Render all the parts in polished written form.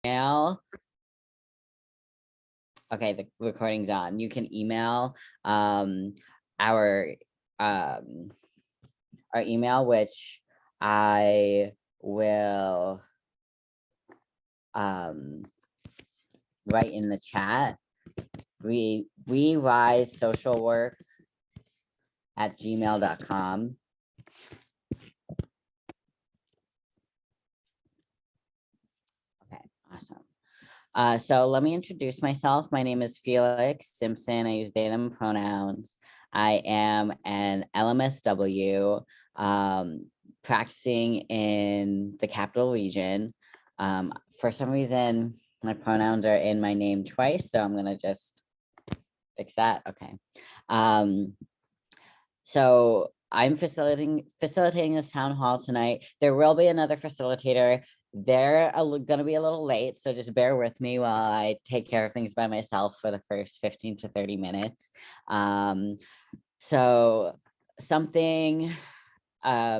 email. Okay, the recording's on. You can email our email, which I will write in the chat. We rise social work at gmail.com. Okay, awesome. So let me introduce myself. My name is Felix Simpson. I use they, them pronouns. I am an LMSW practicing in the Capital Region. For some reason, my pronouns are in my name twice, so I'm gonna just fix that. Okay. So I'm facilitating this town hall tonight. There will be another facilitator. They're going to be a little late, so just bear with me while I take care of things by myself for the first 15 to 30 minutes. So something I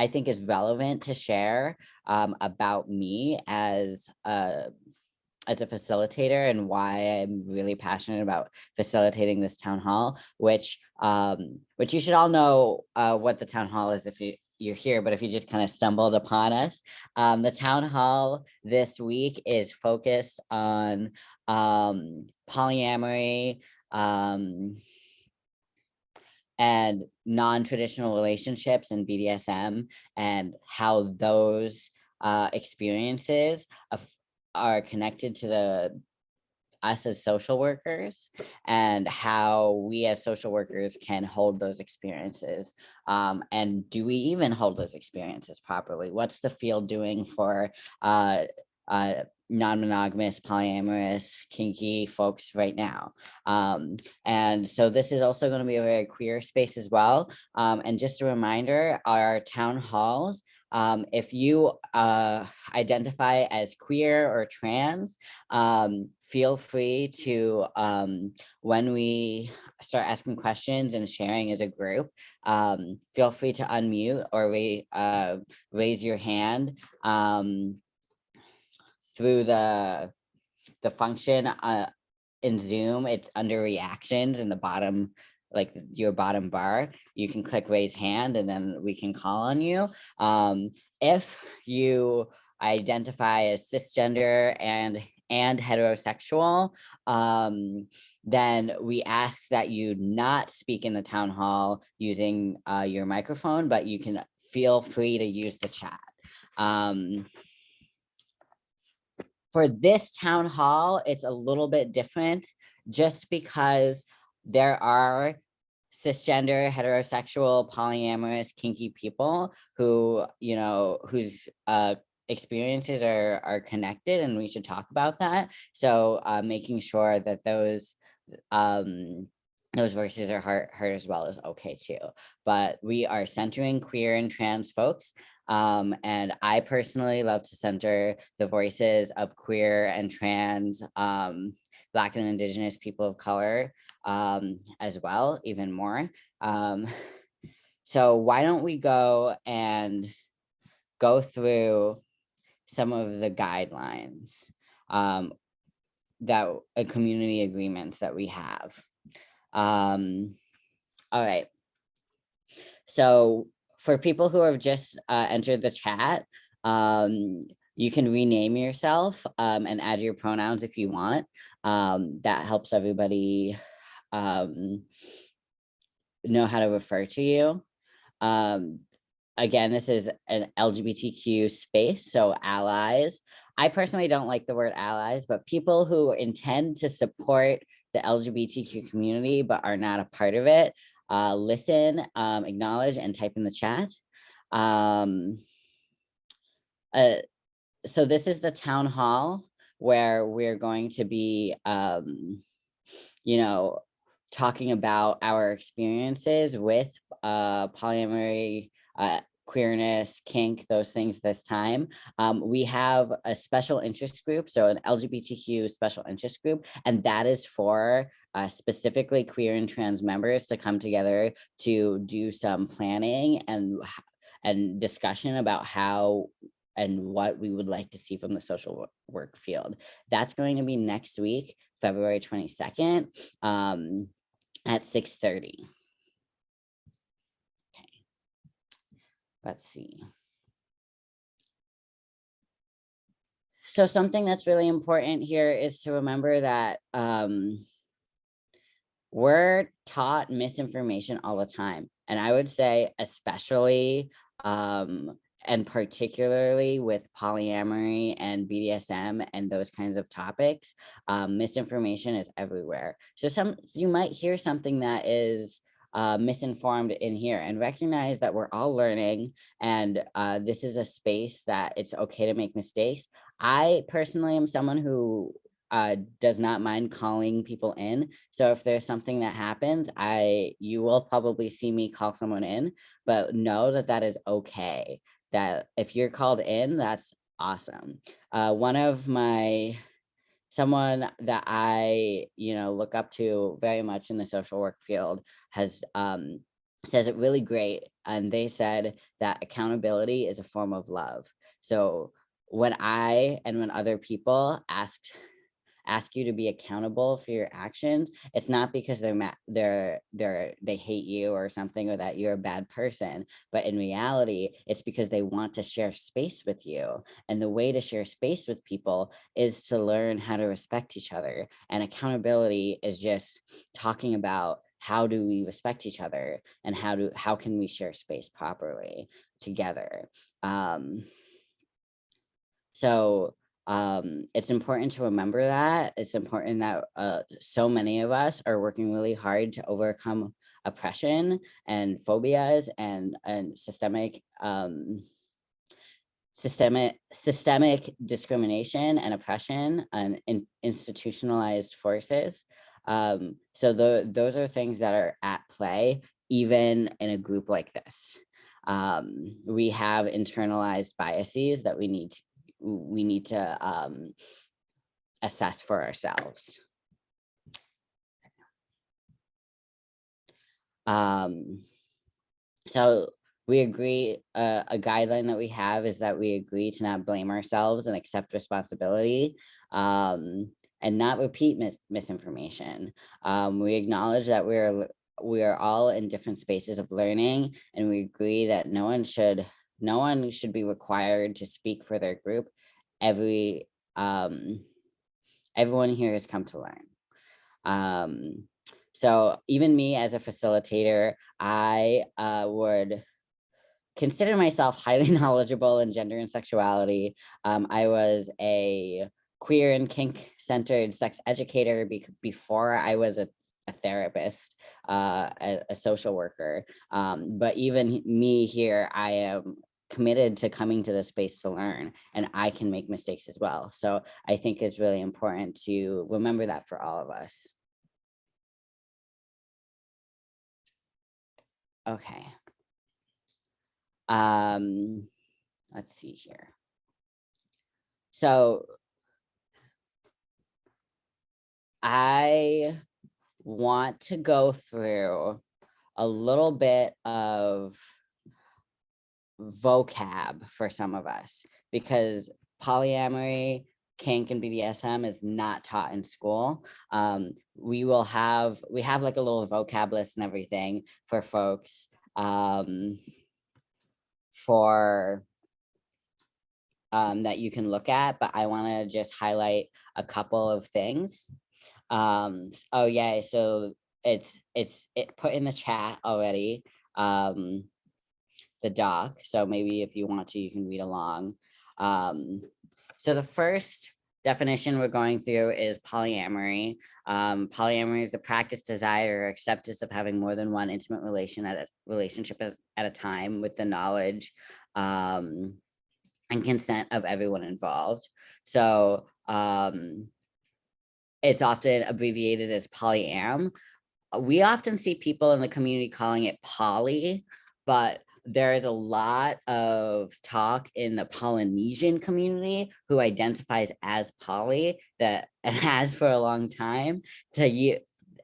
think is relevant to share about me as a facilitator and why I'm really passionate about facilitating this town hall, which you should all know what the town hall is if you're here, but if you just kind of stumbled upon us, the town hall this week is focused on polyamory and non-traditional relationships and BDSM and how those experiences are connected to us as social workers and how we as social workers can hold those experiences. And do we even hold those experiences properly? What's the field doing for non-monogamous, polyamorous, kinky folks right now? And so this is also going to be a very queer space as well. And just a reminder, our town halls, if you identify as queer or trans, feel free to, when we start asking questions and sharing as a group, feel free to unmute or raise your hand through the function in Zoom. It's under reactions in the bottom, like your bottom bar. You can click raise hand and then we can call on you. If you identify as cisgender and heterosexual, then we ask that you not speak in the town hall using your microphone, but you can feel free to use the chat. For this town hall, it's a little bit different just because there are cisgender, heterosexual, polyamorous, kinky people who, you know, whose experiences are connected, and we should talk about that. So making sure that those voices are heard as well is okay too. But we are centering queer and trans folks. And I personally love to center the voices of queer and trans, Black and Indigenous people of color as well, even more. So why don't we go through some of the guidelines that community agreements that we have. All right. So for people who have just entered the chat, you can rename yourself and add your pronouns if you want. That helps everybody know how to refer to you. Again, this is an LGBTQ space, so allies. I personally don't like the word allies, but people who intend to support the LGBTQ community but are not a part of it, listen, acknowledge, and type in the chat. So this is the town hall where we're going to be, you know, talking about our experiences with polyamory, queerness, kink, those things this time. We have a special interest group, so an LGBTQ special interest group, and that is for specifically queer and trans members to come together to do some planning and discussion about how what we would like to see from the social work field. That's going to be next week, February 22nd, at 6:30. Okay, let's see. So something that's really important here is to remember that we're taught misinformation all the time. And I would say especially and particularly with polyamory and BDSM and those kinds of topics, misinformation is everywhere. So you might hear something that is misinformed in here, and recognize that we're all learning, and this is a space that it's okay to make mistakes. I personally am someone who does not mind calling people in. So if there's something that happens, you will probably see me call someone in, but know that that is okay. That if you're called in, that's awesome. Someone that I, look up to very much in the social work field says it really great. And they said that accountability is a form of love. So when when other people ask you to be accountable for your actions, it's not because they hate you or something, or that you're a bad person, but in reality it's because they want to share space with you. And the way to share space with people is to learn how to respect each other. And accountability is just talking about how do we respect each other, and how can we share space properly together. So it's important to remember that. It's important that so many of us are working really hard to overcome oppression and phobias and systemic discrimination and oppression and institutionalized forces. So those are things that are at play even in a group like this. We have internalized biases that we need to assess for ourselves. So we agree, a guideline that we have is that we agree to not blame ourselves and accept responsibility, and not repeat misinformation. We acknowledge that we are all in different spaces of learning, and we agree that no one should be required to speak for their group. Everyone here has come to learn. So even me as a facilitator, I would consider myself highly knowledgeable in gender and sexuality. I was a queer and kink centered sex educator before I was a therapist, a social worker. But even me here, I am committed to coming to the space to learn, and I can make mistakes as well. So I think it's really important to remember that for all of us. Okay. Let's see here. So I want to go through a little bit of vocab for some of us, because polyamory, kink, and BDSM is not taught in school. We have like a little vocab list and everything for folks that you can look at, but I want to just highlight a couple of things. Oh yeah, so it's put in the chat already, the doc, so maybe if you want to, you can read along. So the first definition we're going through is polyamory. Polyamory is the practice, desire, or acceptance of having more than one intimate relationship at a time, with the knowledge and consent of everyone involved. So it's often abbreviated as polyam. We often see people in the community calling it poly, but there is a lot of talk in the Polynesian community who identifies as poly, that has for a long time.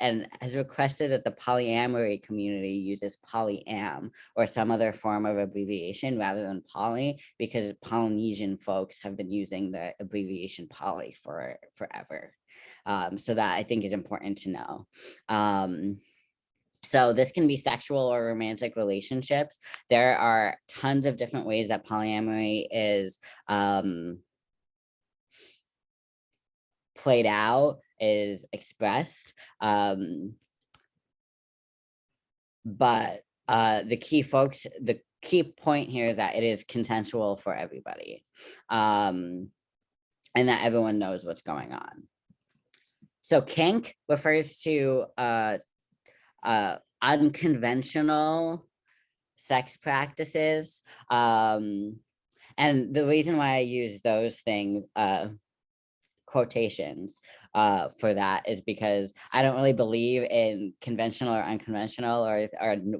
and has requested that the polyamory community uses Polyam or some other form of abbreviation rather than poly, because Polynesian folks have been using the abbreviation poly for forever. So that I think is important to know. So this can be sexual or romantic relationships. There are tons of different ways that polyamory is played out, is expressed. But the key point here is that it is consensual for everybody, and that everyone knows what's going on. So kink refers to unconventional sex practices. And the reason why I use those things, quotations for that, is because I don't really believe in conventional or unconventional or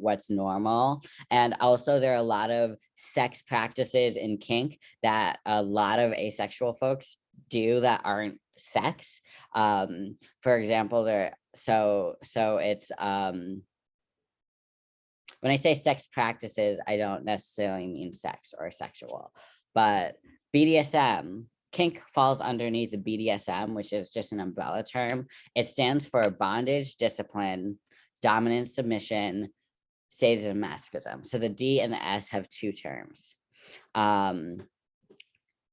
what's normal. And also there are a lot of sex practices in kink that a lot of asexual folks do that aren't sex. For example, it's when I say sex practices, I don't necessarily mean sex or sexual, but BDSM, kink falls underneath the BDSM, which is just an umbrella term. It stands for bondage, discipline, dominance, submission, sadism, masochism. So the D and the S have two terms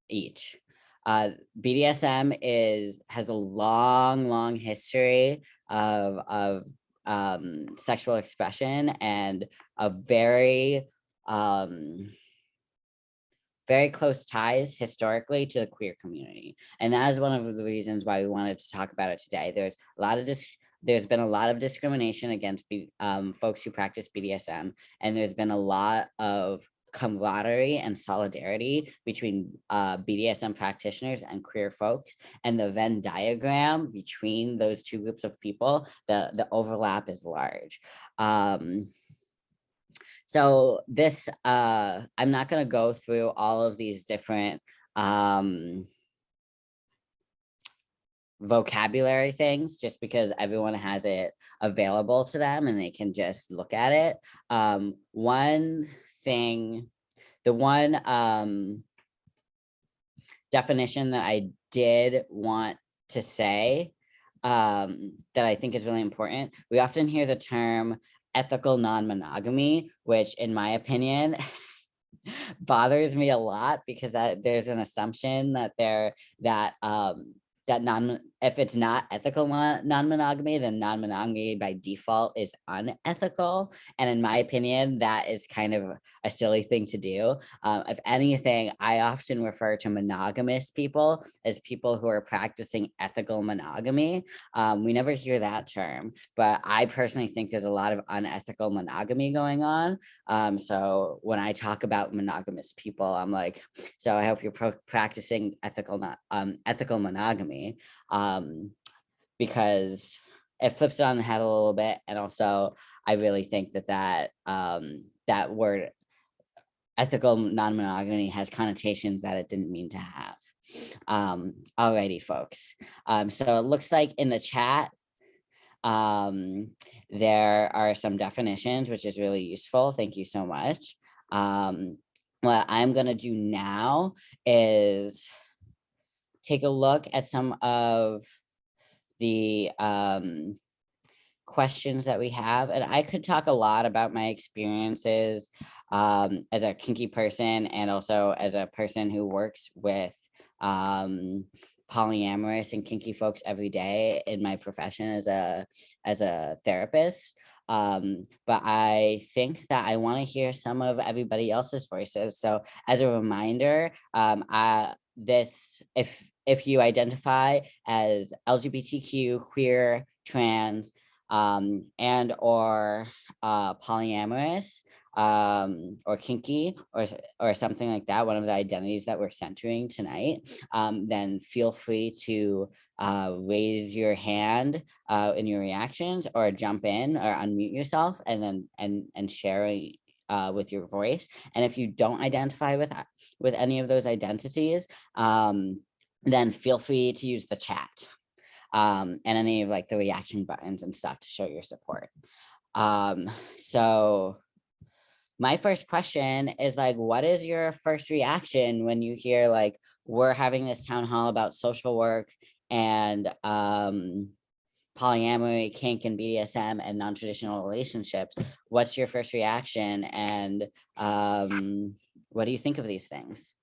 each. BDSM has a long history of sexual expression and a very close ties historically to the queer community, and that is one of the reasons why we wanted to talk about it today. There's been a lot of discrimination against folks who practice BDSM, and there's been a lot of camaraderie and solidarity between BDSM practitioners and queer folks, and the Venn diagram between those two groups of people, the overlap is large. So this, I'm not going to go through all of these different vocabulary things, just because everyone has it available to them and they can just look at it. The one definition that I did want to say that I think is really important, we often hear the term ethical non-monogamy, which in my opinion bothers me a lot, because there's an assumption that if it's not ethical non-monogamy, then non-monogamy by default is unethical. And in my opinion, that is kind of a silly thing to do. If anything, I often refer to monogamous people as people who are practicing ethical monogamy. We never hear that term, but I personally think there's a lot of unethical monogamy going on. So when I talk about monogamous people, I'm like, so I hope you're practicing ethical monogamy. Because it flips it on the head a little bit, and also I really think that word ethical non-monogamy has connotations that it didn't mean to have. Alrighty, folks. So it looks like in the chat there are some definitions, which is really useful. Thank you so much. What I'm going to do now is take a look at some of the questions that we have, and I could talk a lot about my experiences as a kinky person, and also as a person who works with polyamorous and kinky folks every day in my profession as a therapist. But I think that I want to hear some of everybody else's voices. So as a reminder, if you identify as LGBTQ, queer, trans, and or polyamorous, or kinky, or something like that, one of the identities that we're centering tonight, then feel free to raise your hand in your reactions, or jump in or unmute yourself, and then share with your voice. And if you don't identify with any of those identities, then feel free to use the chat. and any of like the reaction buttons and stuff to show your support. So my first question is like, what is your first reaction when you hear like, we're having this town hall about social work and polyamory, kink, and BDSM and non-traditional relationships? What's your first reaction, and what do you think of these things?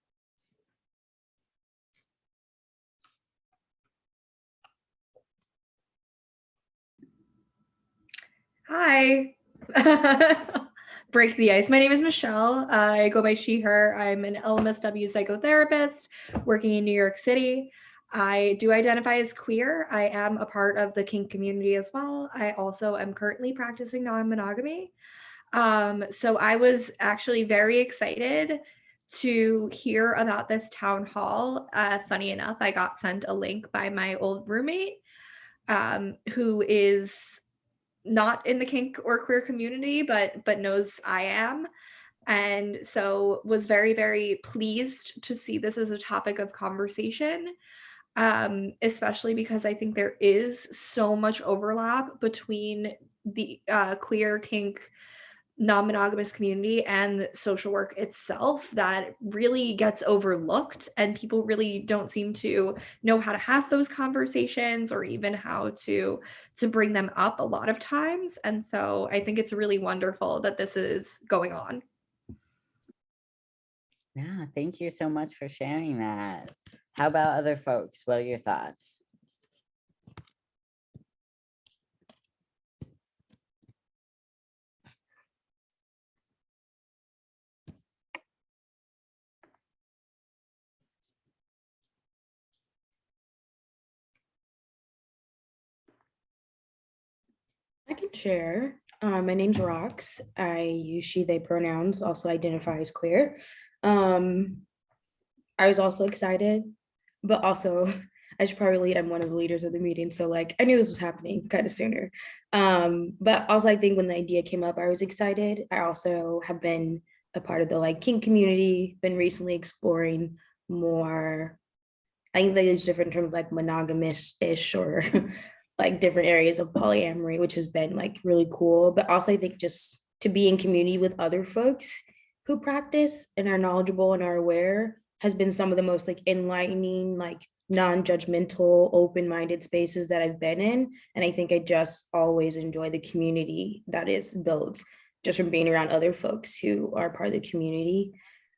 Hi. Break the ice. My name is Michelle. I go by she, her. I'm an LMSW psychotherapist working in New York City. I do identify as queer. I am a part of the kink community as well. I also am currently practicing non-monogamy. So I was actually very excited to hear about this town hall. Funny enough, I got sent a link by my old roommate, who is not in the kink or queer community, but knows I am. And so was very, very pleased to see this as a topic of conversation, especially because I think there is so much overlap between the queer, kink, non-monogamous community and social work itself that really gets overlooked, and people really don't seem to know how to have those conversations or even how to bring them up a lot of times. And so I think it's really wonderful that this is going on. Yeah, thank you so much for sharing that. How about other folks? What are your thoughts? I can share. My name's Rox. I use she, they pronouns, also identify as queer. I was also excited, but also I should probably lead. I'm one of the leaders of the meeting. So like I knew this was happening kind of sooner. But also I think when the idea came up, I was excited. I also have been a part of the like kink community, been recently exploring more. I think there's different terms like monogamous-ish or like different areas of polyamory, which has been like really cool. But also I think just to be in community with other folks who practice and are knowledgeable and are aware has been some of the most like enlightening, like non-judgmental, open-minded spaces that I've been in. And I think I just always enjoy the community that is built just from being around other folks who are part of the community.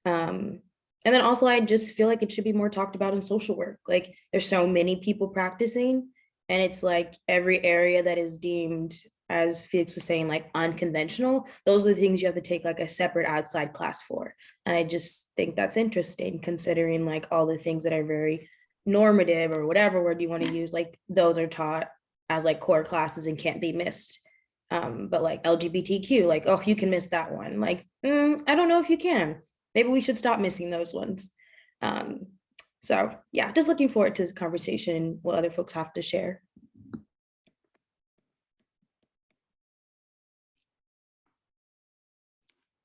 And then also I just feel like it should be more talked about in social work. Like there's so many people practicing, and it's like every area that is deemed, as Felix was saying, like unconventional, those are the things you have to take like a separate outside class for. And I just think that's interesting considering like all the things that are very normative or whatever word you want to use, like those are taught as like core classes and can't be missed. But like LGBTQ, like, oh, you can miss that one. Like, I don't know if you can. Maybe we should stop missing those ones. So yeah, just looking forward to this conversation, what other folks have to share.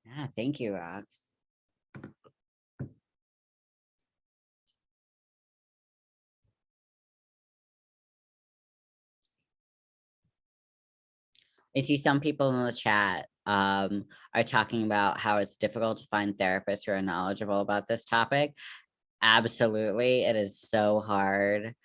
Yeah, thank you, Rox. I see some people in the chat are talking about how it's difficult to find therapists who are knowledgeable about this topic. Absolutely, it is so hard.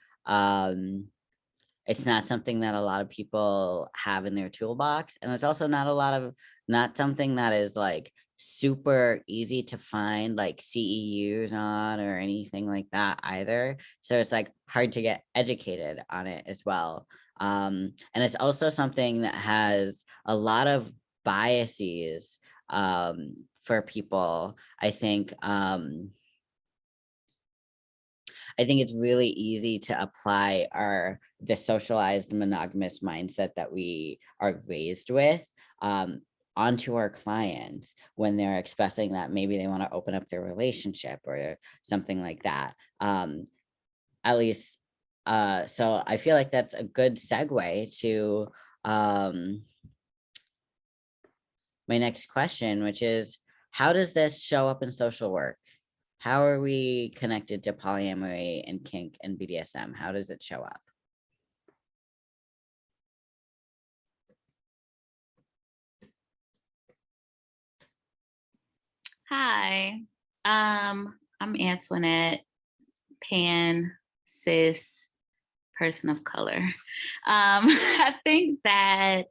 It's not something that a lot of people have in their toolbox, and it's also not something that is like super easy to find like CEUs on or anything like that either. So it's like hard to get educated on it as well. And it's also something that has a lot of biases for people. I think it's really easy to apply the socialized monogamous mindset that we are raised with onto our clients when they're expressing that maybe they want to open up their relationship or something like that. At least, so I feel like that's a good segue to my next question, which is, how does this show up in social work? How are we connected to polyamory and kink and BDSM? How does it show up? Hi, I'm Antoinette, pan, cis, person of color. I think that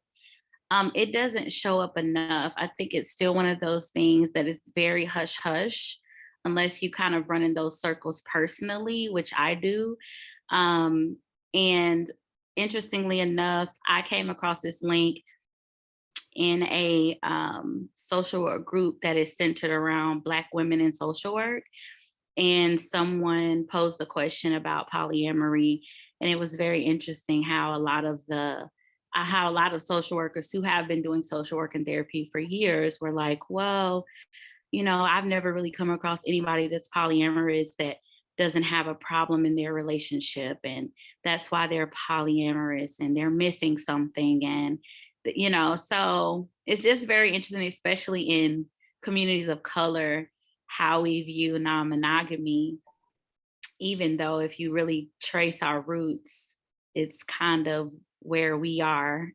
it doesn't show up enough. I think it's still one of those things that is very hush hush, unless you kind of run in those circles personally, which I do. And interestingly enough, I came across this link in a social work group that is centered around Black women in social work. And someone posed the question about polyamory. And it was very interesting how a lot of social workers who have been doing social work and therapy for years were like, well, I've never really come across anybody that's polyamorous that doesn't have a problem in their relationship. And that's why they're polyamorous and they're missing something. And, so it's just very interesting, especially in communities of color, how we view non monogamy, even though if you really trace our roots, it's kind of where we are.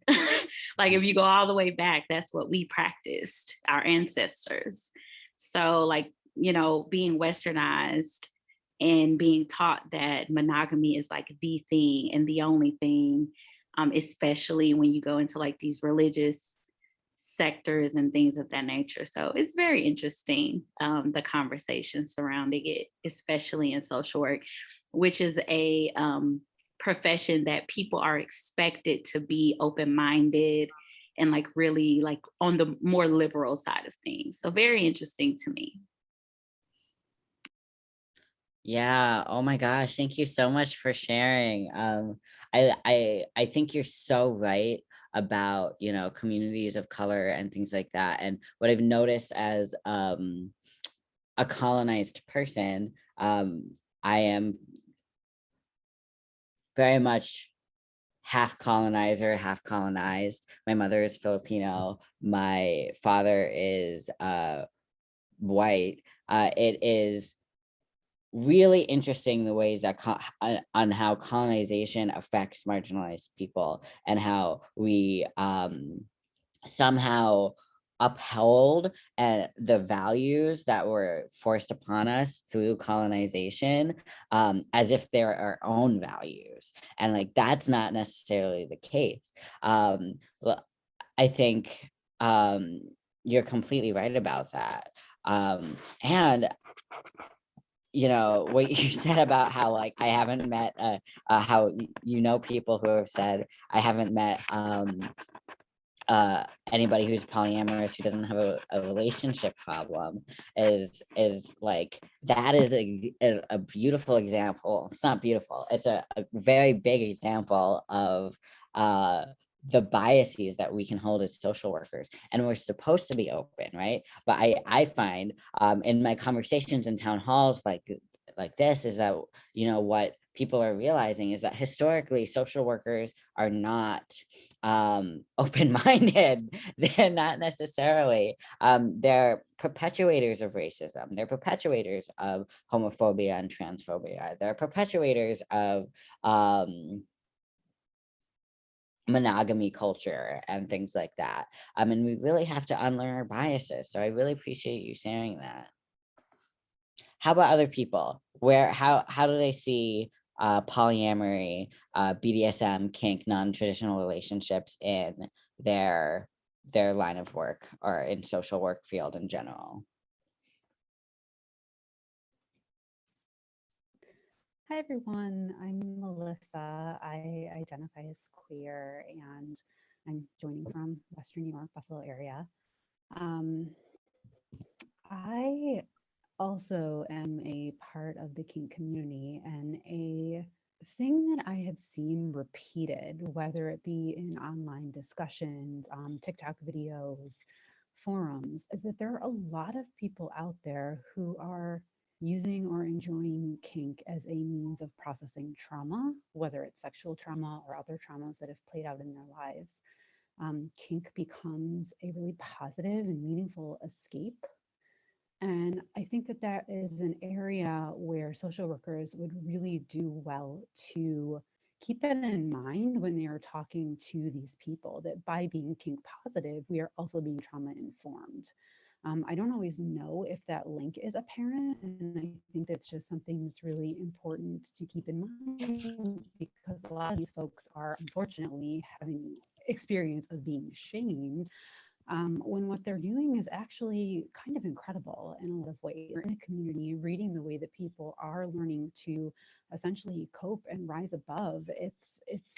Like if you go all the way back, that's what we practiced, our ancestors. So, like, being westernized and being taught that monogamy is like the thing and the only thing, especially when you go into like these religious sectors and things of that nature. So it's very interesting, the conversation surrounding it, especially in social work, which is a profession that people are expected to be open-minded and like really like on the more liberal side of things. So very interesting to me. Yeah. Oh my gosh. Thank you so much for sharing. I think you're so right about, communities of color and things like that. And what I've noticed as a colonized person, I am very much half colonizer, half colonized. My mother is Filipino. My father is white. It is really interesting the ways that on how colonization affects marginalized people and how we somehow upheld the values that were forced upon us through colonization, as if they're our own values, and like that's not necessarily the case. I think you're completely right about that. And what you said about how like I haven't met how people who have said I haven't met anybody who's polyamorous who doesn't have a relationship problem is like that is a beautiful example. It's not beautiful, it's a very big example of the biases that we can hold as social workers, and we're supposed to be open, right? But I find in my conversations in town halls like this is that what people are realizing is that historically social workers are not open-minded. They're not necessarily they're perpetuators of racism, they're perpetuators of homophobia and transphobia, they're perpetuators of monogamy culture and things like that. And we really have to unlearn our biases. So I really appreciate you sharing that. How about other people? How do they see polyamory, BDSM, kink, non-traditional relationships in their line of work or in social work field in general? Hi everyone, I'm Melissa. I identify as queer and I'm joining from Western New York, Buffalo area. I also am a part of the kink community, and a thing that I have seen repeated, whether it be in online discussions, TikTok videos, forums, is that there are a lot of people out there who are using or enjoying kink as a means of processing trauma, whether it's sexual trauma or other traumas that have played out in their lives. Kink becomes a really positive and meaningful escape. And I think that that is an area where social workers would really do well to keep that in mind when they are talking to these people, that by being kink positive, we are also being trauma informed. I don't always know if that link is apparent, and I think that's just something that's really important to keep in mind, because a lot of these folks are unfortunately having experience of being shamed, when what they're doing is actually kind of incredible in a lot of ways. You're in a community, reading the way that people are learning to essentially cope and rise above. It's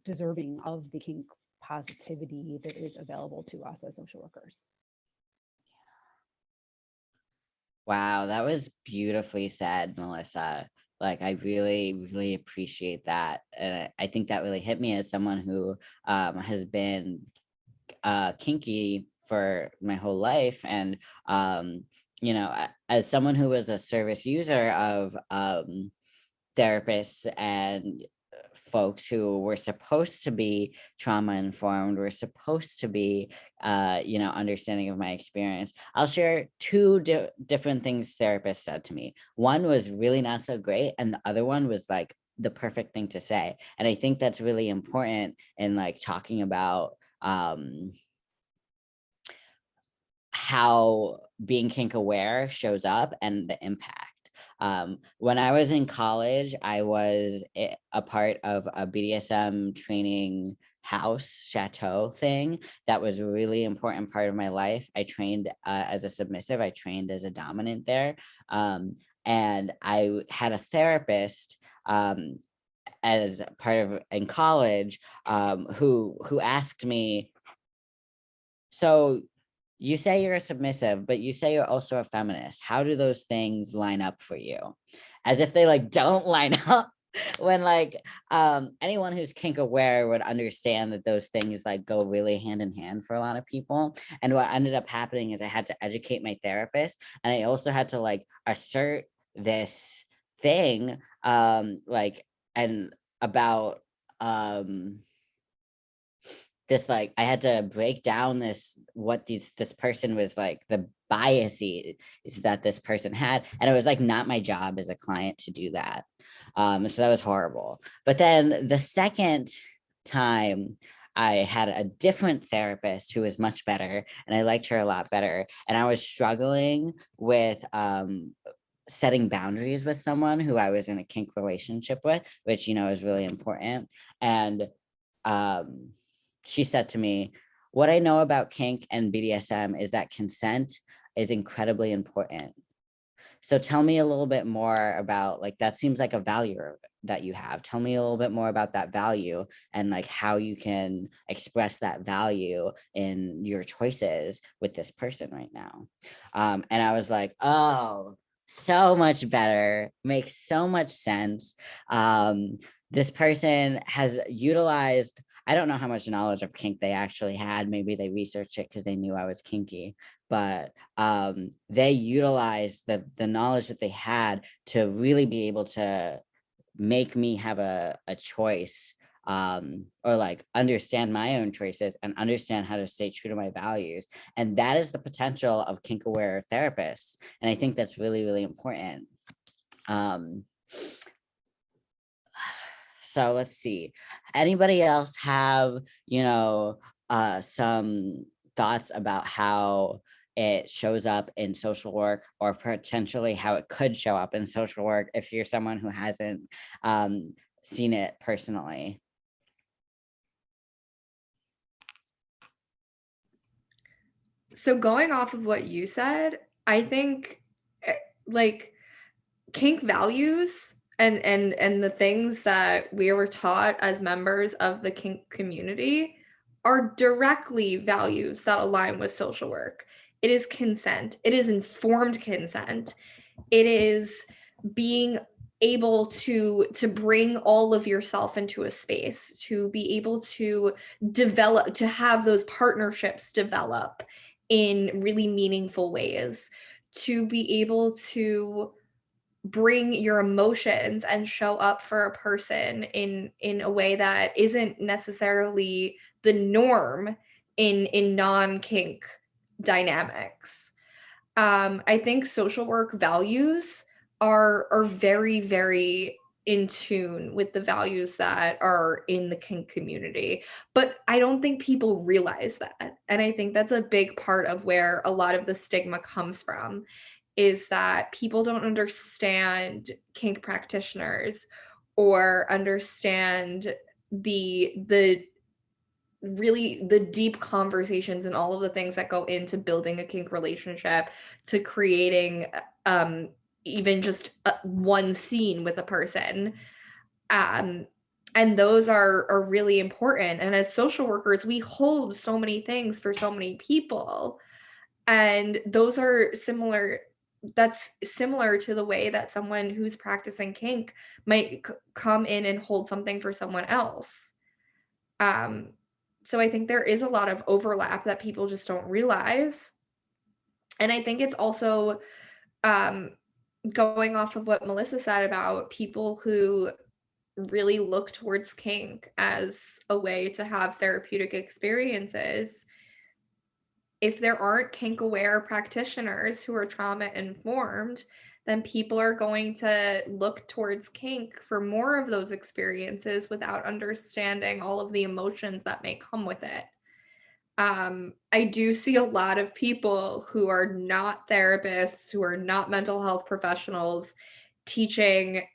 deserving of the kink positivity that is available to us as social workers. Wow, that was beautifully said, Melissa. Like, I really, really appreciate that. And I think that really hit me as someone who has been kinky for my whole life. And, as someone who was a service user of therapists and folks who were supposed to be trauma informed, were supposed to be understanding of my experience, I'll share two different things therapists said to me. One was really not so great, and the other one was like the perfect thing to say. And I think that's really important in like talking about how being kink aware shows up and the impact. When I was in college, I was a part of a BDSM training house chateau thing that was a really important part of my life. I trained as a submissive, I trained as a dominant there. And I had a therapist as part of in college who asked me, so you say you're a submissive, but you say you're also a feminist. How do those things line up for you? As if they like don't line up, when like anyone who's kink aware would understand that those things like go really hand in hand for a lot of people. And what ended up happening is I had to educate my therapist, and I also had to like assert this thing and about this, like I had to break down this person was like, the biases that this person had, and it was like not my job as a client to do that. So that was horrible. But then the second time I had a different therapist who was much better, and I liked her a lot better, and I was struggling with setting boundaries with someone who I was in a kink relationship with, which is really important. And she said to me, what I know about kink and BDSM is that consent is incredibly important. So tell me a little bit more about, like, that seems like a value that you have. Tell me a little bit more about that value and like how you can express that value in your choices with this person right now. And I was like, oh, so much better, makes so much sense. This person has utilized, I don't know how much knowledge of kink they actually had. Maybe they researched it because they knew I was kinky, but they utilized the knowledge that they had to really be able to make me have a choice, or like understand my own choices and understand how to stay true to my values. And that is the potential of kink aware therapists. And I think that's really, really important. So let's see. Anybody else have, some thoughts about how it shows up in social work, or potentially how it could show up in social work if you're someone who hasn't seen it personally? So going off of what you said, I think like kink values and the things that we were taught as members of the kink community are directly values that align with social work. It is consent. It is informed consent. It is being able to bring all of yourself into a space, to be able to develop, to have those partnerships develop in really meaningful ways, to be able to bring your emotions and show up for a person in a way that isn't necessarily the norm in non-kink dynamics. I think social work values are very, very in tune with the values that are in the kink community. But I don't think people realize that. And I think that's a big part of where a lot of the stigma comes from, is that people don't understand kink practitioners or understand the really the deep conversations and all of the things that go into building a kink relationship, to creating even just one scene with a person. um and those are really important, and as social workers we hold so many things for so many people, and those are similar. That's similar to the way that someone who's practicing kink might come in and hold something for someone else. um so I think there is a lot of overlap that people just don't realize. And I think it's also, um going off of what Melissa said about people who really look towards kink as a way to have therapeutic experiences. If there aren't kink aware practitioners who are trauma informed, then people are going to look towards kink for more of those experiences without understanding all of the emotions that may come with it. I do see a lot of people who are not therapists, who are not mental health professionals, teaching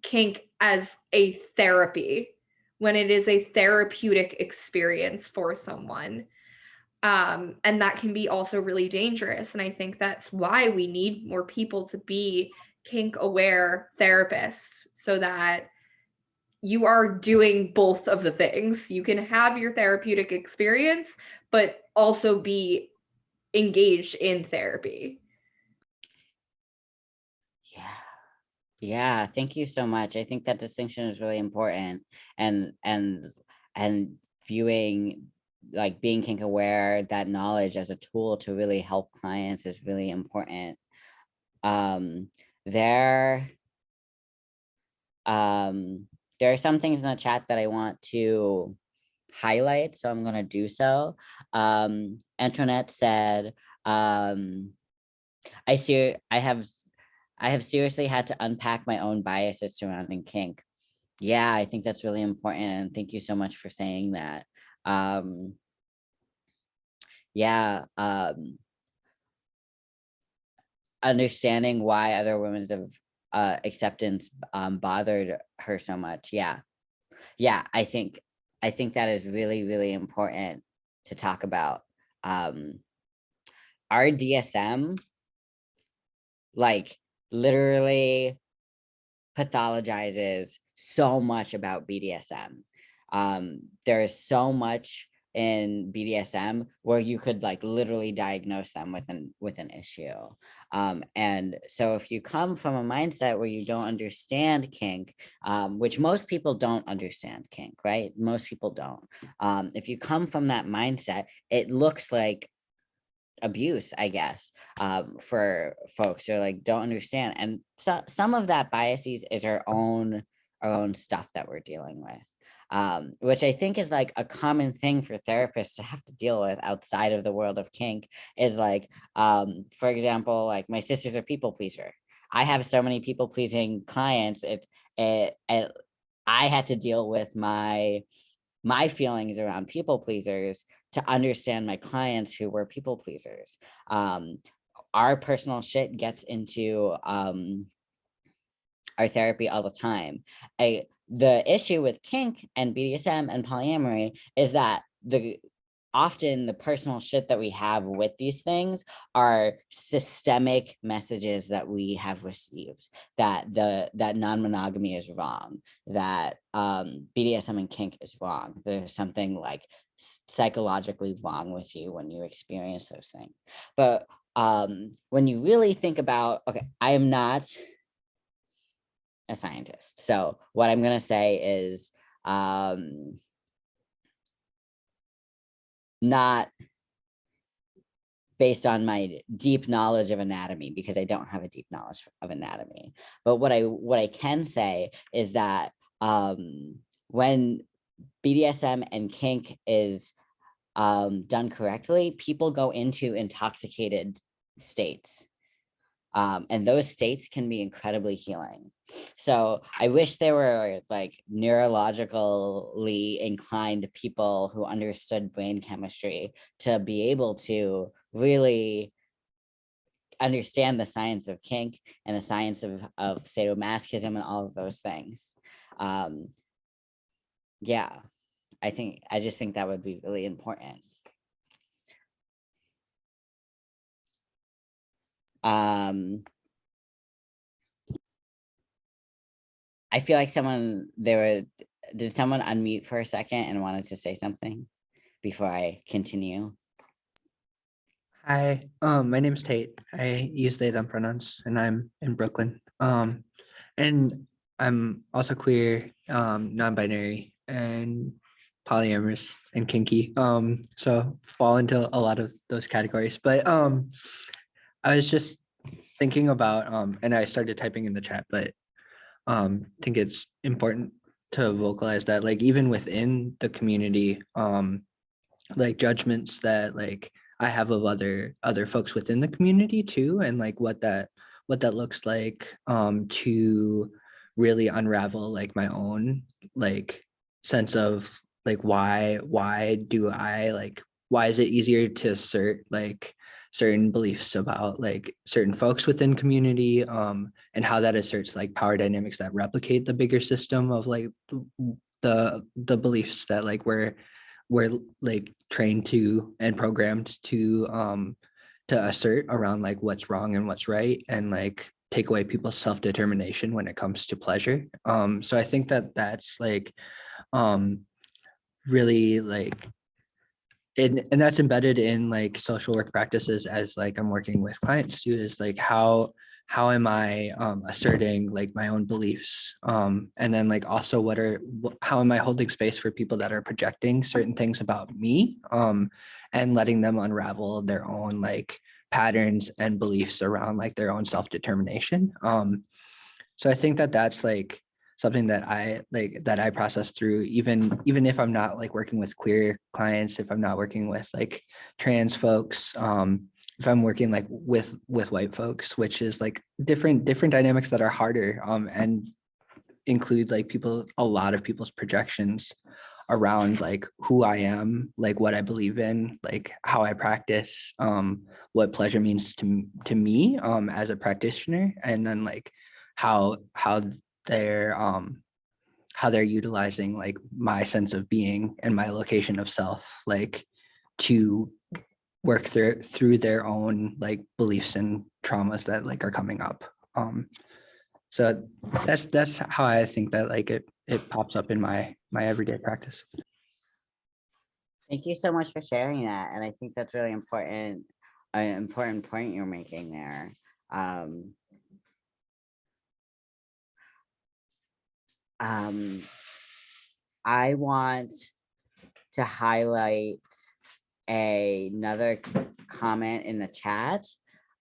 kink as a therapy when it is a therapeutic experience for someone. And that can be also really dangerous. And I think that's why we need more people to be kink aware therapists, so that you are doing both of the things. You can have your therapeutic experience, but also be engaged in therapy. Yeah. Yeah, thank you so much. I think that distinction is really important, and viewing, like, being kink aware, that knowledge as a tool to really help clients is really important. There there are some things in the chat that I want to highlight, so I'm going to do so. Antoinette said, I have seriously had to unpack my own biases surrounding kink. Yeah, I think that's really important, and thank you so much for saying that. Yeah, understanding why other women's of acceptance bothered her so much. Yeah, I think that is really, really important to talk about. Our DSM, like, literally pathologizes so much about BDSM. There is so much in BDSM where you could, like, literally diagnose them with an issue. And so if you come from a mindset where you don't understand kink, which most people don't understand kink, right? Most people don't. If you come from that mindset, it looks like abuse, I guess, for folks who, like, don't understand. And so some of that biases is our own stuff that we're dealing with, which I think is, like, a common thing for therapists to have to deal with outside of the world of kink. Is like, for example, like, my sister's a people pleaser. I have so many people pleasing clients. I had to deal with my feelings around people pleasers to understand my clients who were people pleasers. Our personal shit gets into our therapy all the time. The issue with kink and BDSM and polyamory is that often the personal shit that we have with these things are systemic messages that we have received, that non-monogamy is wrong, that BDSM and kink is wrong. There's something, like, psychologically wrong with you when you experience those things. But when you really think about, okay, I am not a scientist, so what I'm going to say is not based on my deep knowledge of anatomy, because I don't have a deep knowledge of anatomy. But what I can say is that when BDSM and kink is done correctly, people go into intoxicated states. And those states can be incredibly healing. So I wish there were like neurologically inclined people who understood brain chemistry to be able to really understand the science of kink and the science of sadomasochism and all of those things. Yeah, I just think that would be really important. I feel like did someone unmute for a second and wanted to say something before I continue? Hi, my name's Tate. I use they them pronouns and I'm in Brooklyn. And I'm also queer, non-binary and polyamorous and kinky. So fall into a lot of those categories. But I was just thinking about and I started typing in the chat, but think it's important to vocalize that like even within the community, like judgments that like I have of other folks within the community too, and like what that looks like to really unravel like my own like sense of like why do I like why is it easier to assert like certain beliefs about like certain folks within community and how that asserts like power dynamics that replicate the bigger system of like the beliefs that like we're like trained to and programmed to assert around like what's wrong and what's right and like take away people's self-determination when it comes to pleasure. So I think that that's like really like and that's embedded in like social work practices as like I'm working with clients too, is like how am I asserting like my own beliefs, and then like also how am I holding space for people that are projecting certain things about me, and letting them unravel their own like patterns and beliefs around like their own self-determination. So I think that that's like something that I process through, even if I'm not like working with queer clients, if I'm not working with like trans folks, if I'm working like with white folks, which is like different dynamics that are harder, and include like a lot of people's projections around like who I am, like what I believe in, like how I practice, what pleasure means to me as a practitioner, and then like how they're utilizing like my sense of being and my location of self like to work through their own like beliefs and traumas that like are coming up. So that's how I think that like it pops up in my everyday practice. Thank you so much for sharing that. And I think that's really important, an important point you're making there. I want to highlight another comment in the chat.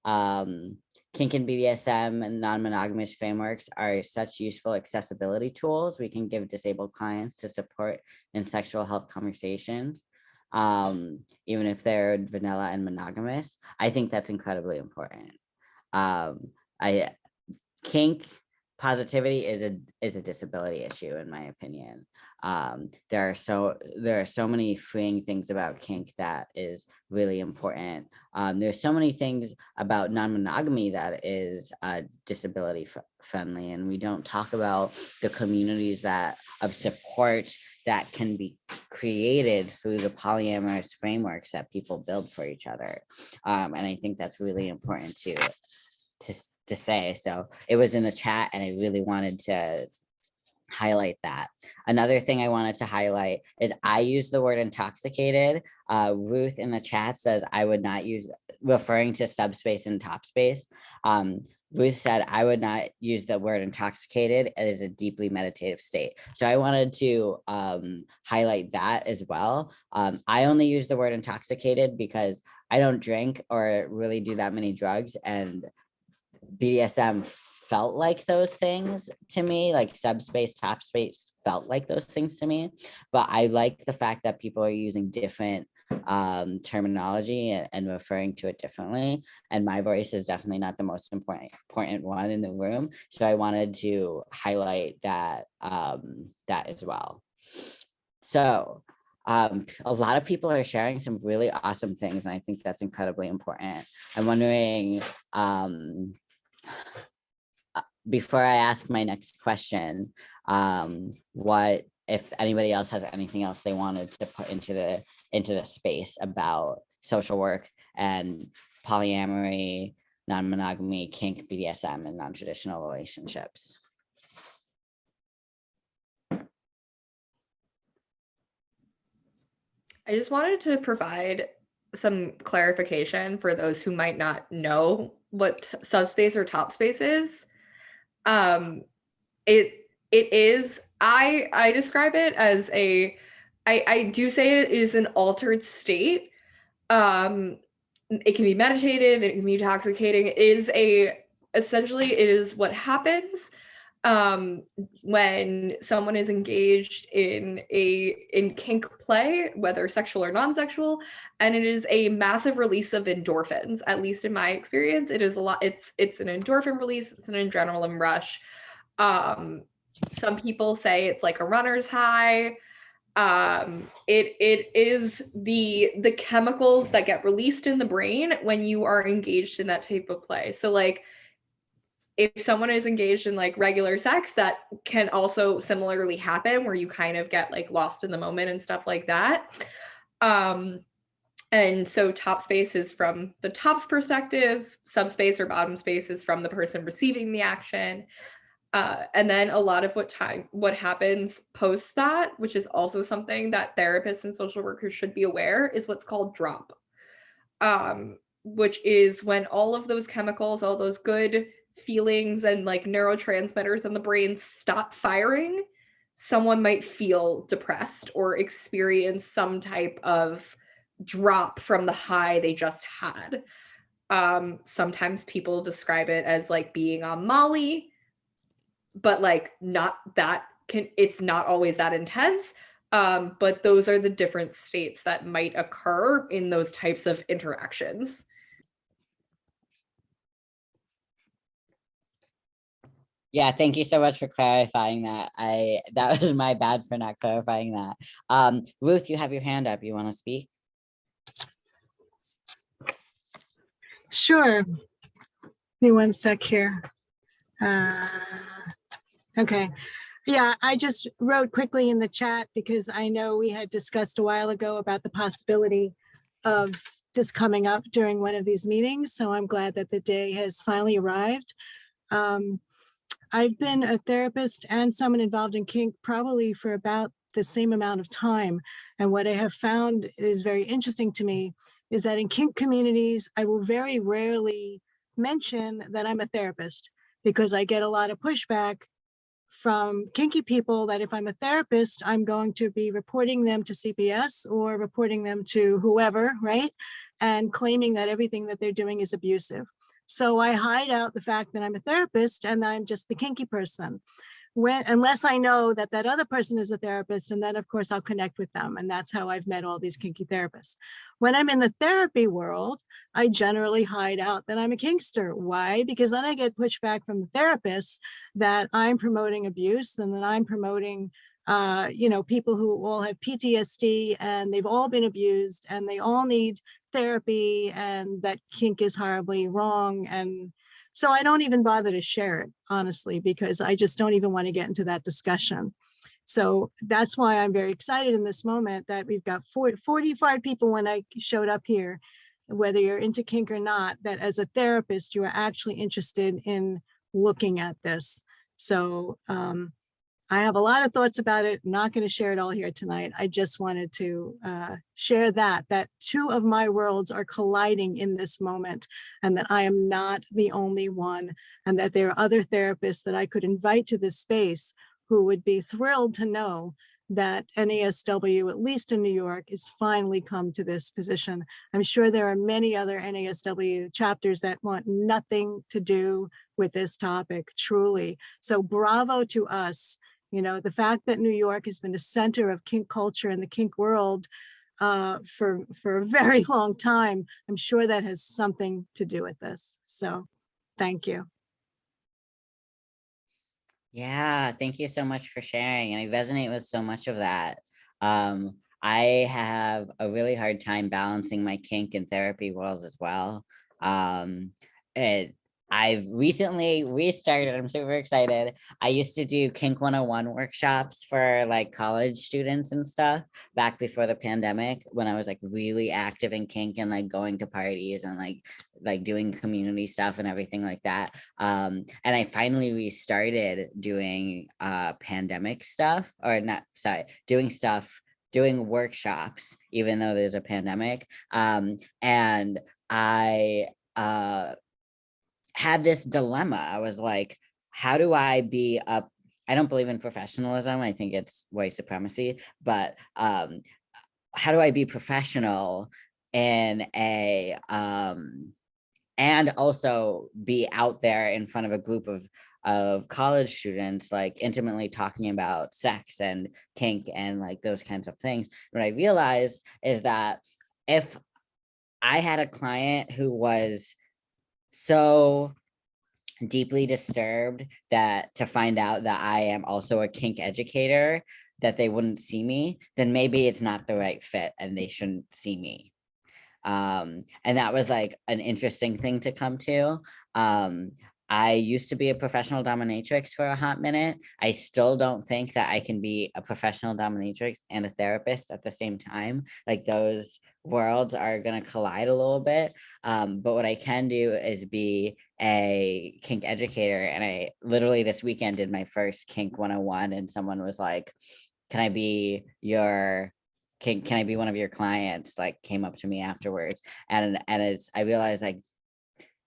Kink and BDSM and non-monogamous frameworks are such useful accessibility tools we can give disabled clients to support in sexual health conversations, even if they're vanilla and monogamous. I think that's incredibly important. Kink positivity is a disability issue, in my opinion. There are so many freeing things about kink that is really important. There's so many things about non-monogamy that is disability friendly, and we don't talk about the communities of support that can be created through the polyamorous frameworks that people build for each other. And I think that's really important to say. So it was in the chat and I really wanted to highlight that. Another thing I wanted to highlight is I use the word intoxicated. Ruth in the chat says I would not use, referring to subspace and topspace. Ruth said I would not use the word intoxicated. It is a deeply meditative state. So I wanted to highlight that as well. I only use the word intoxicated because I don't drink or really do that many drugs, and BDSM felt like those things to me, like subspace, topspace felt like those things to me. But I like the fact that people are using different terminology and referring to it differently. And my voice is definitely not the most important one in the room. So I wanted to highlight that, that as well. So a lot of people are sharing some really awesome things, and I think that's incredibly important. I'm wondering, before I ask my next question, what, if anybody else has anything else they wanted to put into the space about social work and polyamory, non-monogamy, kink, BDSM, and non-traditional relationships. I just wanted to provide some clarification for those who might not know what subspace or topspace is. It is, I describe it as I do say it is an altered state. It can be meditative, it can be intoxicating. It is essentially it is what happens when someone is engaged in kink play, whether sexual or non-sexual, and it is a massive release of endorphins. At least in my experience, it is a lot. It's an endorphin release. It's an adrenaline rush. Some people say it's like a runner's high. It is the chemicals that get released in the brain when you are engaged in that type of play. So like, if someone is engaged in like regular sex, that can also similarly happen where you kind of get like lost in the moment and stuff like that. And so top space is from the top's perspective, subspace or bottom space is from the person receiving the action. And then a lot of what happens post that, which is also something that therapists and social workers should be aware, is what's called drop, which is when all of those chemicals, all those good feelings and like neurotransmitters in the brain stop firing, someone might feel depressed or experience some type of drop from the high they just had. Sometimes people describe it as like being on Molly, but like it's not always that intense. But those are the different states that might occur in those types of interactions. Yeah, thank you so much for clarifying that. That was my bad for not clarifying that. Ruth, you have your hand up. You want to speak? Sure. Give me one sec here. Okay. Yeah, I just wrote quickly in the chat because I know we had discussed a while ago about the possibility of this coming up during one of these meetings. So I'm glad that the day has finally arrived. I've been a therapist and someone involved in kink probably for about the same amount of time. And what I have found is very interesting to me is that in kink communities, I will very rarely mention that I'm a therapist because I get a lot of pushback from kinky people that if I'm a therapist, I'm going to be reporting them to CPS or reporting them to whoever, right? And claiming that everything that they're doing is abusive. So I hide out the fact that I'm a therapist and I'm just the kinky person. Unless I know that that other person is a therapist, and then of course I'll connect with them. And that's how I've met all these kinky therapists. When I'm in the therapy world, I generally hide out that I'm a kinkster. Why? Because then I get pushback from the therapists that I'm promoting abuse and that I'm promoting people who all have PTSD and they've all been abused and they all need therapy and that kink is horribly wrong. And so I don't even bother to share it, honestly, because I just don't even want to get into that discussion. So that's why I'm very excited in this moment that we've got 45 people when I showed up here, whether you're into kink or not, that as a therapist, you are actually interested in looking at this. So I have a lot of thoughts about it. I'm not going to share it all here tonight. I just wanted to share that two of my worlds are colliding in this moment and that I am not the only one and that there are other therapists that I could invite to this space who would be thrilled to know that NASW, at least in New York, is finally come to this position. I'm sure there are many other NASW chapters that want nothing to do with this topic, truly. So bravo to us. You know, the fact that New York has been a center of kink culture in the kink world for a very long time. I'm sure that has something to do with this. So thank you. Yeah, thank you so much for sharing. And I resonate with so much of that. I have a really hard time balancing my kink and therapy worlds as well. I've recently restarted, I'm super excited. I used to do Kink 101 workshops for like college students and stuff back before the pandemic, when I was like really active in kink and like going to parties and like doing community stuff and everything like that. And I finally restarted doing pandemic stuff, or not, sorry, doing workshops, even though there's a pandemic. And I had this dilemma. I was like, how do I be up? I don't believe in professionalism. I think it's white supremacy, but how do I be professional in a, and also be out there in front of a group of college students, like intimately talking about sex and kink and like those kinds of things. What I realized is that if I had a client who was so deeply disturbed that to find out that I am also a kink educator, that they wouldn't see me, then maybe it's not the right fit and they shouldn't see me. And that was like an interesting thing to come to. I used to be a professional dominatrix for a hot minute. I still don't think that I can be a professional dominatrix and a therapist at the same time. Like those worlds are going to collide a little bit. But what I can do is be a kink educator. And I literally this weekend did my first Kink 101, and someone was like, can I be your can I be one of your clients? Like came up to me afterwards. And I realized like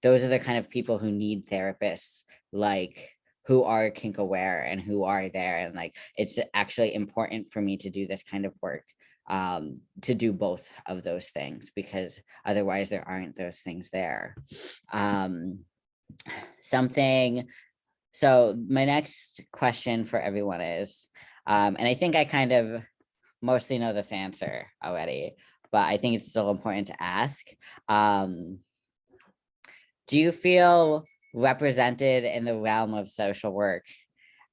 those are the kind of people who need therapists, like who are kink aware and who are there. And like, it's actually important for me to do this kind of work, to do both of those things, because otherwise there aren't those things there. So my next question for everyone is, and I think I kind of mostly know this answer already, but I think it's still important to ask. Do you feel represented in the realm of social work,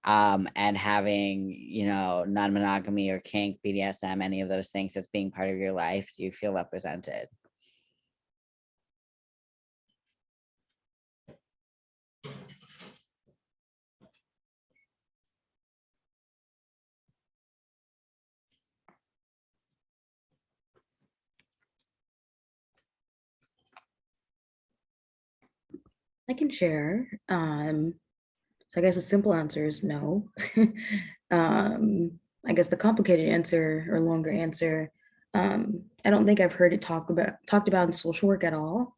and having, you know, non-monogamy or kink, BDSM, any of those things as being part of your life? Do you feel represented? I can share. So I guess the simple answer is no. I guess the complicated answer or longer answer, I don't think I've heard it talked about in social work at all.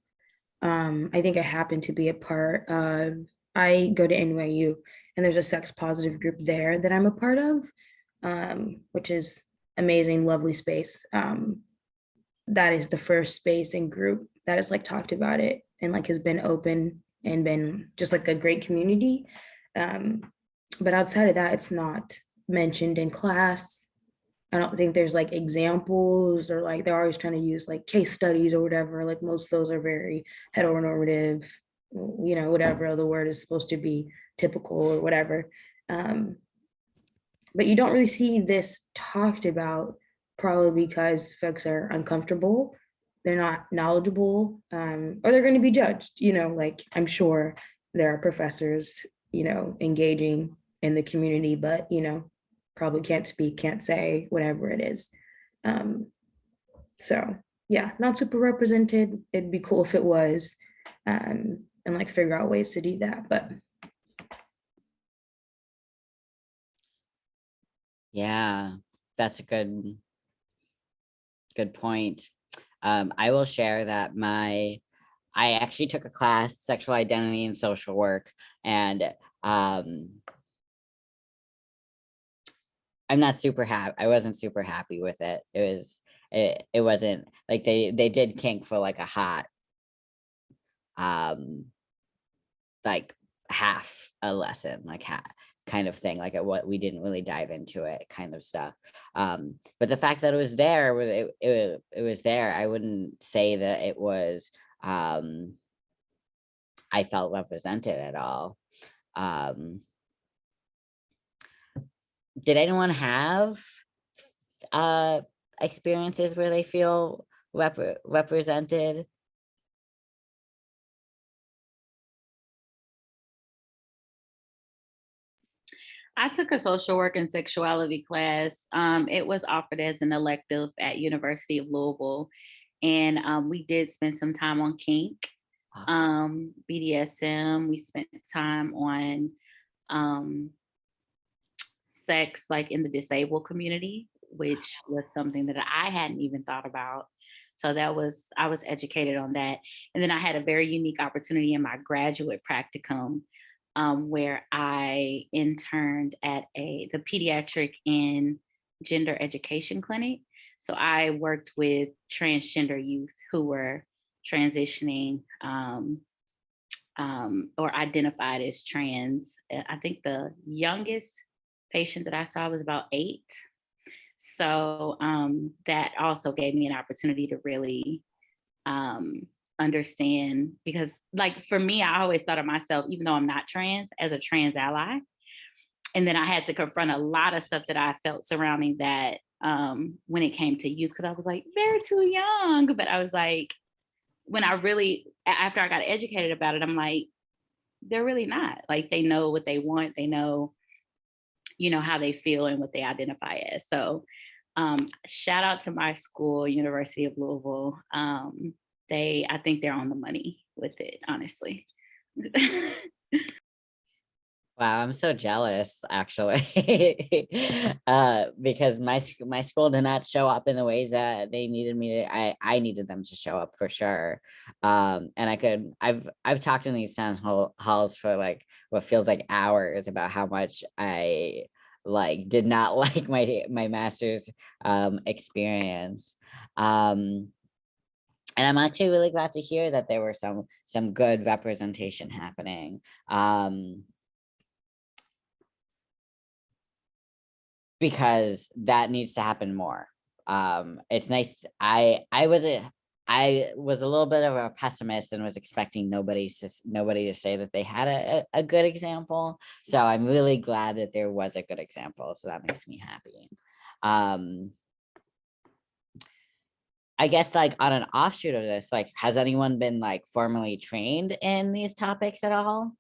I think I happen to be a part of, I go to NYU and there's a sex positive group there that I'm a part of, which is amazing, lovely space. That is the first space and group that has like talked about it and like has been open and been just like a great community. But outside of that, it's not mentioned in class. I don't think there's like examples, or like they're always trying to use like case studies or whatever. Like most of those are very heteronormative, you know, whatever the word is supposed to be, typical or whatever. But you don't really see this talked about, probably because folks are uncomfortable, they're not knowledgeable, or they're going to be judged. You know, like I'm sure there are professors, you know, engaging in the community, but, you know, probably can't speak, can't say, whatever it is. So yeah, not super represented. It'd be cool if it was, and like figure out ways to do that, but. Yeah, that's a good point. I will share that I actually took a class, sexual identity and social work, and I'm not super happy. I wasn't super happy with it. It wasn't like they did kink for like a hot, like half a lesson, like kind of thing, like what we didn't really dive into it kind of stuff. But the fact that it was there, it was there. I wouldn't say that it was, I felt represented at all. Did anyone have experiences where they feel represented? I took a social work and sexuality class. It was offered as an elective at University of Louisville. And we did spend some time on kink, BDSM. We spent time on sex, like in the disabled community, which was something that I hadn't even thought about. So I was educated on that. And then I had a very unique opportunity in my graduate practicum where I interned at the pediatric and gender education clinic. So I worked with transgender youth who were transitioning or identified as trans. I think the youngest patient that I saw was about 8. So that also gave me an opportunity to really understand, because like for me, I always thought of myself, even though I'm not trans, as a trans ally. And then I had to confront a lot of stuff that I felt surrounding that when it came to youth, because I was like, they're too young. But I was like, when I really, after I got educated about it, I'm like, they're really not. Like, they know what they want. They know, you know, how they feel and what they identify as. So shout out to my school, University of Louisville. I think they're on the money with it, honestly. Wow, I'm so jealous, actually, because my school did not show up in the ways that they needed me to. I needed them to show up for sure, and I've talked in these town halls for like what feels like hours about how much I like did not like my master's experience. And I'm actually really glad to hear that there were some good representation happening. Because that needs to happen more. It's nice. I was a little bit of a pessimist and was expecting nobody to say that they had a good example. So I'm really glad that there was a good example. So that makes me happy. I guess like on an offshoot of this, like, has anyone been like formally trained in these topics at all?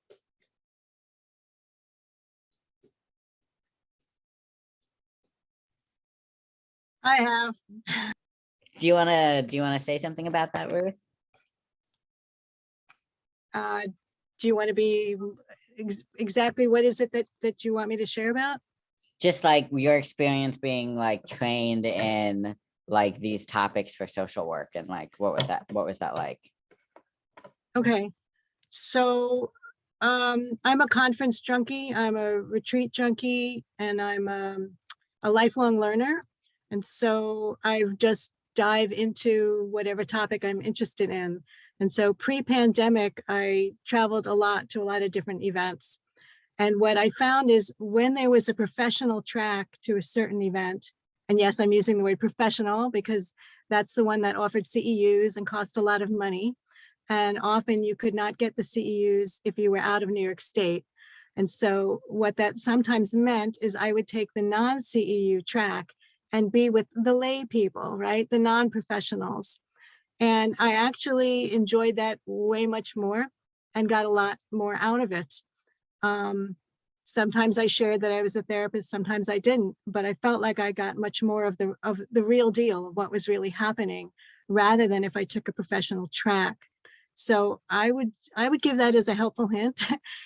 I have. Do you wanna say something about that, Ruth? Do you want to be exactly what is it that you want me to share about? Just like your experience being like trained in like these topics for social work, and like what was that like? Okay, so I'm a conference junkie, I'm a retreat junkie, and I'm a lifelong learner. And so I just dive into whatever topic I'm interested in. And so pre-pandemic, I traveled a lot to a lot of different events. And what I found is when there was a professional track to a certain event, and yes, I'm using the word professional because that's the one that offered CEUs and cost a lot of money. And often you could not get the CEUs if you were out of New York State. And so what that sometimes meant is I would take the non-CEU track and be with the lay people, right? The non-professionals. And I actually enjoyed that way much more and got a lot more out of it. Sometimes I shared that I was a therapist, sometimes I didn't, but I felt like I got much more of the real deal of what was really happening, rather than if I took a professional track. So I would give that as a helpful hint.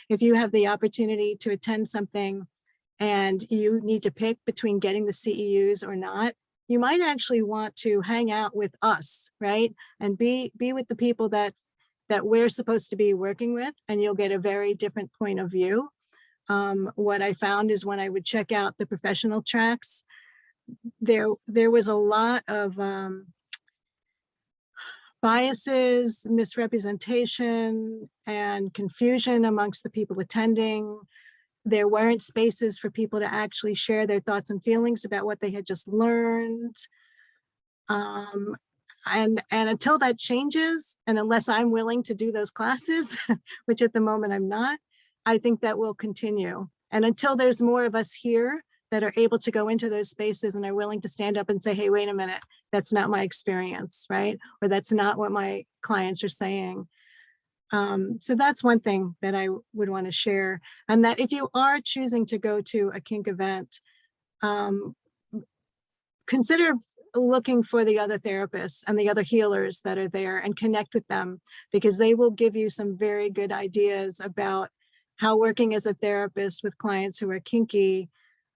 If you have the opportunity to attend something and you need to pick between getting the CEUs or not, you might actually want to hang out with us, right? And be with the people that we're supposed to be working with, and you'll get a very different point of view. What I found is when I would check out the professional tracks, there was a lot of biases, misrepresentation, and confusion amongst the people attending. there weren't spaces for people to actually share their thoughts and feelings about what they had just learned. And until that changes, and unless I'm willing to do those classes, which at the moment I'm not, I think that will continue. And until there's more of us here that are able to go into those spaces and are willing to stand up and say, hey, wait a minute, that's not my experience, right? Or that's not what my clients are saying. So that's one thing that I would want to share. And that if you are choosing to go to a kink event, consider looking for the other therapists and the other healers that are there and connect with them, because they will give you some very good ideas about how working as a therapist with clients who are kinky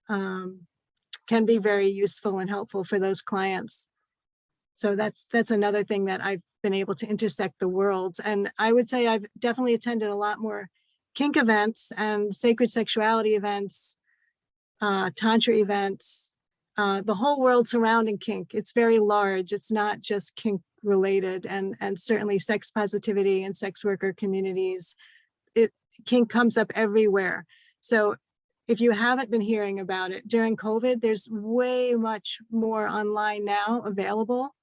can be very useful and helpful for those clients. So that's another thing that I've been able to intersect the worlds. And I would say I've definitely attended a lot more kink events and sacred sexuality events, tantra events, the whole world surrounding kink. It's very large. It's not just kink related, and certainly sex positivity and sex worker communities. Kink comes up everywhere. So if you haven't been hearing about it during COVID, there's way much more online now available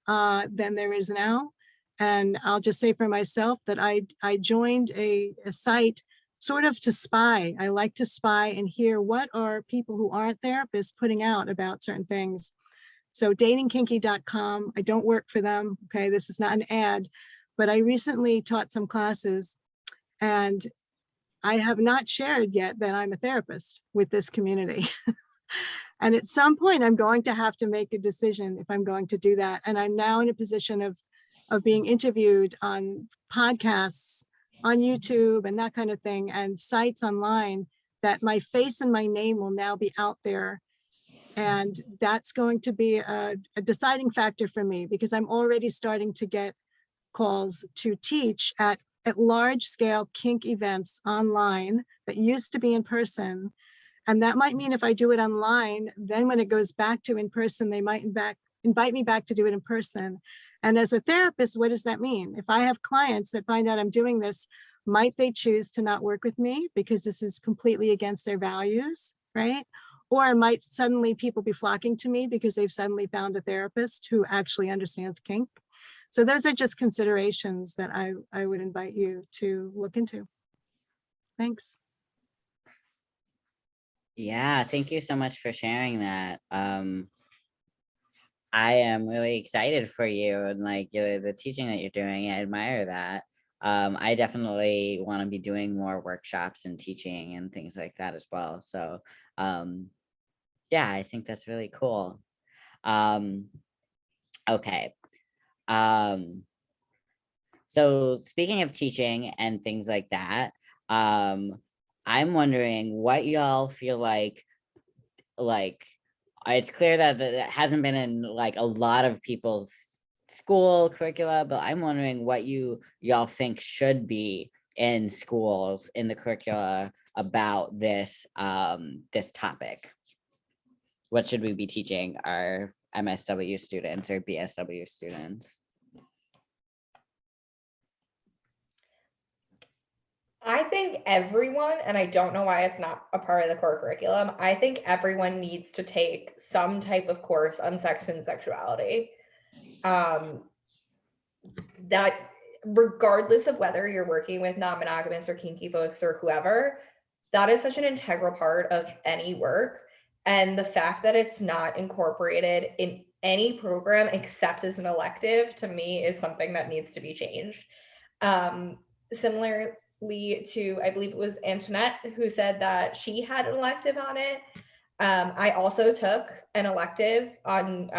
than there is now. And I'll just say for myself that I joined a site sort of to spy. I like to spy and hear what are people who aren't therapists putting out about certain things. So datingkinky.com, I don't work for them. Okay, this is not an ad, but I recently taught some classes, and I have not shared yet that I'm a therapist with this community. And at some point I'm going to have to make a decision if I'm going to do that. And I'm now in a position of being interviewed on podcasts, on YouTube and that kind of thing, and sites online, that my face and my name will now be out there. And that's going to be a deciding factor for me, because I'm already starting to get calls to teach at large scale kink events online that used to be in person. And that might mean if I do it online, then when it goes back to in person, they might invite me back to do it in person. And as a therapist, what does that mean? If I have clients that find out I'm doing this, might they choose to not work with me because this is completely against their values, right? Or might suddenly people be flocking to me because they've suddenly found a therapist who actually understands kink? So those are just considerations that I would invite you to look into. Thanks. Yeah, thank you so much for sharing that. I am really excited for you and like the teaching that you're doing. I admire that. I definitely want to be doing more workshops and teaching and things like that as well. So yeah, I think that's really cool. Okay. So speaking of teaching and things like that, I'm wondering what y'all feel like it's clear that it hasn't been in like a lot of people's school curricula, but I'm wondering what y'all think should be in schools in the curricula about this this topic. What should we be teaching our MSW students or BSW students? I think everyone, and I don't know why it's not a part of the core curriculum, I think everyone needs to take some type of course on sex and sexuality. That regardless of whether you're working with non-monogamous or kinky folks or whoever, that is such an integral part of any work. And the fact that it's not incorporated in any program except as an elective, to me, is something that needs to be changed. Similarly to, I believe it was Antoinette who said that she had an elective on it. I also took an elective on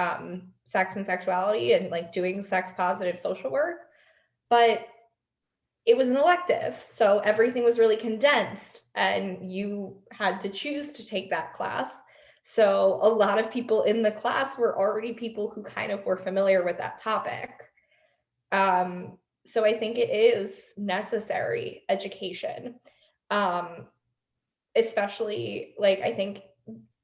sex and sexuality and like doing sex positive social work, but it was an elective. So everything was really condensed and you had to choose to take that class. So a lot of people in the class were already people who kind of were familiar with that topic. So I think it is necessary education, especially like I think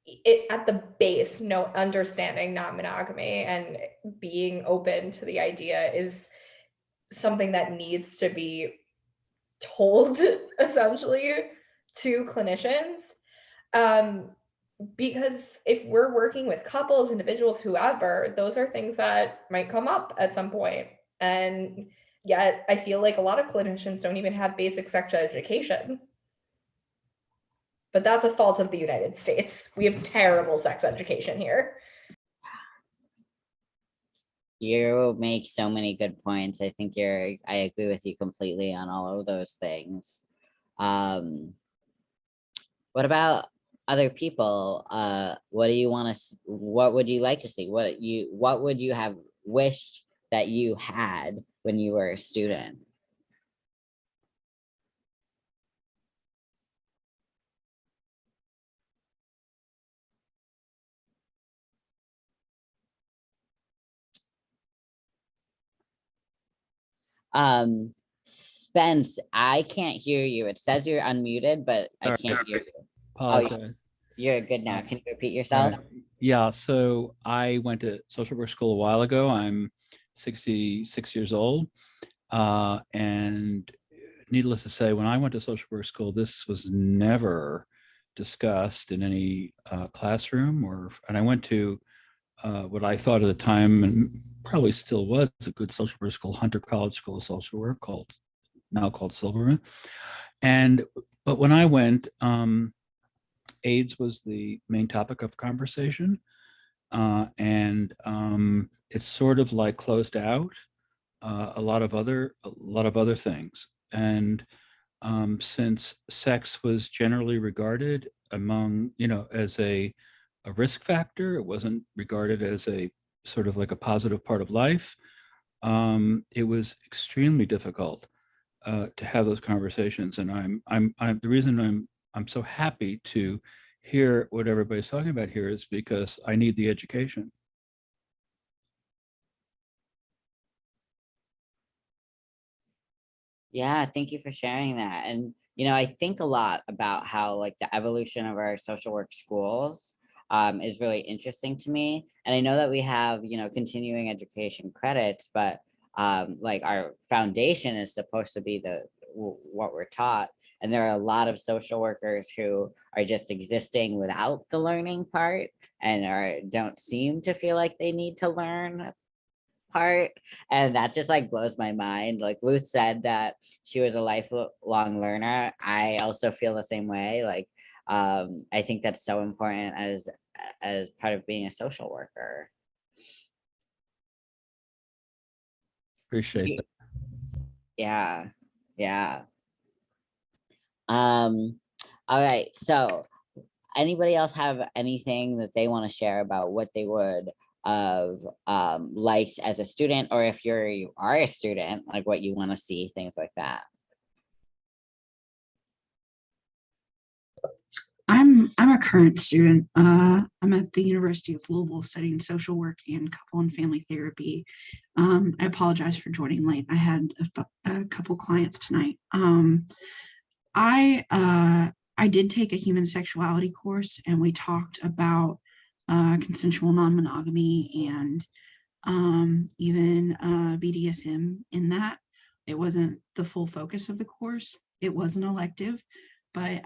it at the base, understanding non-monogamy and being open to the idea is something that needs to be told essentially to clinicians. Because if we're working with couples, individuals, whoever, those are things that might come up at some point. And yet I feel like a lot of clinicians don't even have basic sex education. But that's a fault of the United States. We have terrible sex education here. You make so many good points. I think I agree with you completely on all of those things. What about other people? What do you want to, what would you like to see? What would you have wished that you had when you were a student? Spence, I can't hear you. It says you're unmuted, but I can't hear you. Apologize. You're good now. Can you repeat yourself? Yeah, so I went to social work school a while ago. I'm 66 years old. And needless to say, when I went to social work school, this was never discussed in any classroom, and I went to what I thought at the time, and probably still was, a good social work school, Hunter College School of Social Work, now called Silverman. But when I went, AIDS was the main topic of conversation, and it's sort of like closed out a lot of other things. And since sex was generally regarded among, as a risk factor, it wasn't regarded as a sort of like a positive part of life. It was extremely difficult to have those conversations. And the reason I'm so happy to hear what everybody's talking about here is because I need the education. Yeah, thank you for sharing that. And, I think a lot about how like the evolution of our social work schools is really interesting to me. And I know that we have, continuing education credits, but like our foundation is supposed to be what we're taught. And there are a lot of social workers who are just existing without the learning part and don't seem to feel like they need to learn part. And that just like blows my mind. Like Ruth said that she was a lifelong learner. I also feel the same way. Like I think that's so important as part of being a social worker. Appreciate that. Yeah. All right, so anybody else have anything that they want to share about what they would have liked as a student, or if you are a student, like what you want to see, things like that? I'm a current student. I'm at the University of Louisville studying social work and couple and family therapy. I apologize for joining late. I had a couple clients tonight. I did take a human sexuality course, and we talked about consensual non-monogamy and even BDSM in that. It wasn't the full focus of the course. It was an elective, but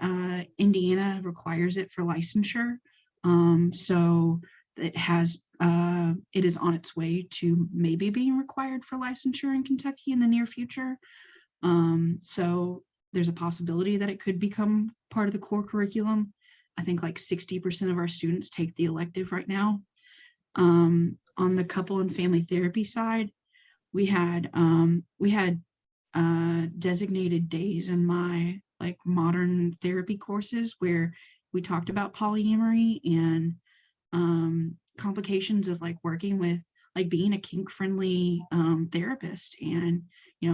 Indiana requires it for licensure. So it is on its way to maybe being required for licensure in Kentucky in the near future. So there's a possibility that it could become part of the core curriculum. I think like 60% of our students take the elective right now. On the couple and family therapy side, we had designated days in my like modern therapy courses where we talked about polyamory and complications of like working with like being a kink friendly therapist, and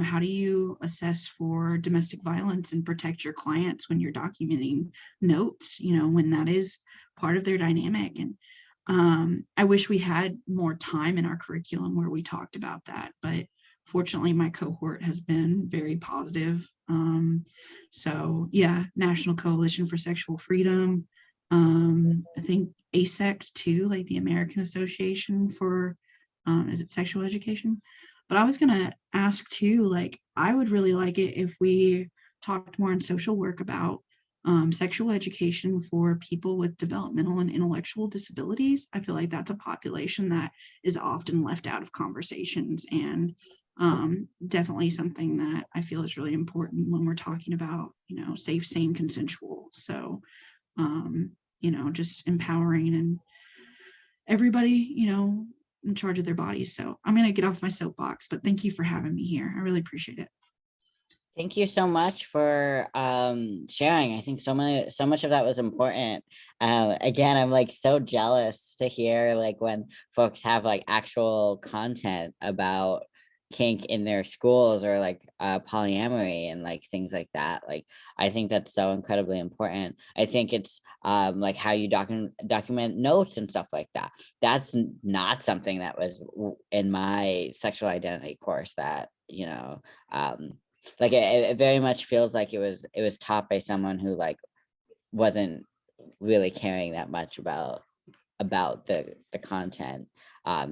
how do you assess for domestic violence and protect your clients when you're documenting notes, when that is part of their dynamic. And I wish we had more time in our curriculum where we talked about that, but fortunately my cohort has been very positive. So yeah, National Coalition for Sexual Freedom, I think ASECT too, like the American Association for is it sexual education? But I was gonna ask too, like I would really like it if we talked more in social work about sexual education for people with developmental and intellectual disabilities. I feel like that's a population that is often left out of conversations, and definitely something that I feel is really important when we're talking about, safe, sane, consensual. So, just empowering and everybody, in charge of their bodies. So I'm going to get off my soapbox, but thank you for having me here. I really appreciate it. Thank you so much for sharing. I think so much of that was important. Again, I'm like so jealous to hear like when folks have like actual content about kink in their schools, or like polyamory and like things like that. Like, I think that's so incredibly important. I think it's like how you document notes and stuff like that. That's not something that was in my sexual identity course that, like it very much feels like it was taught by someone who like wasn't really caring that much about the content,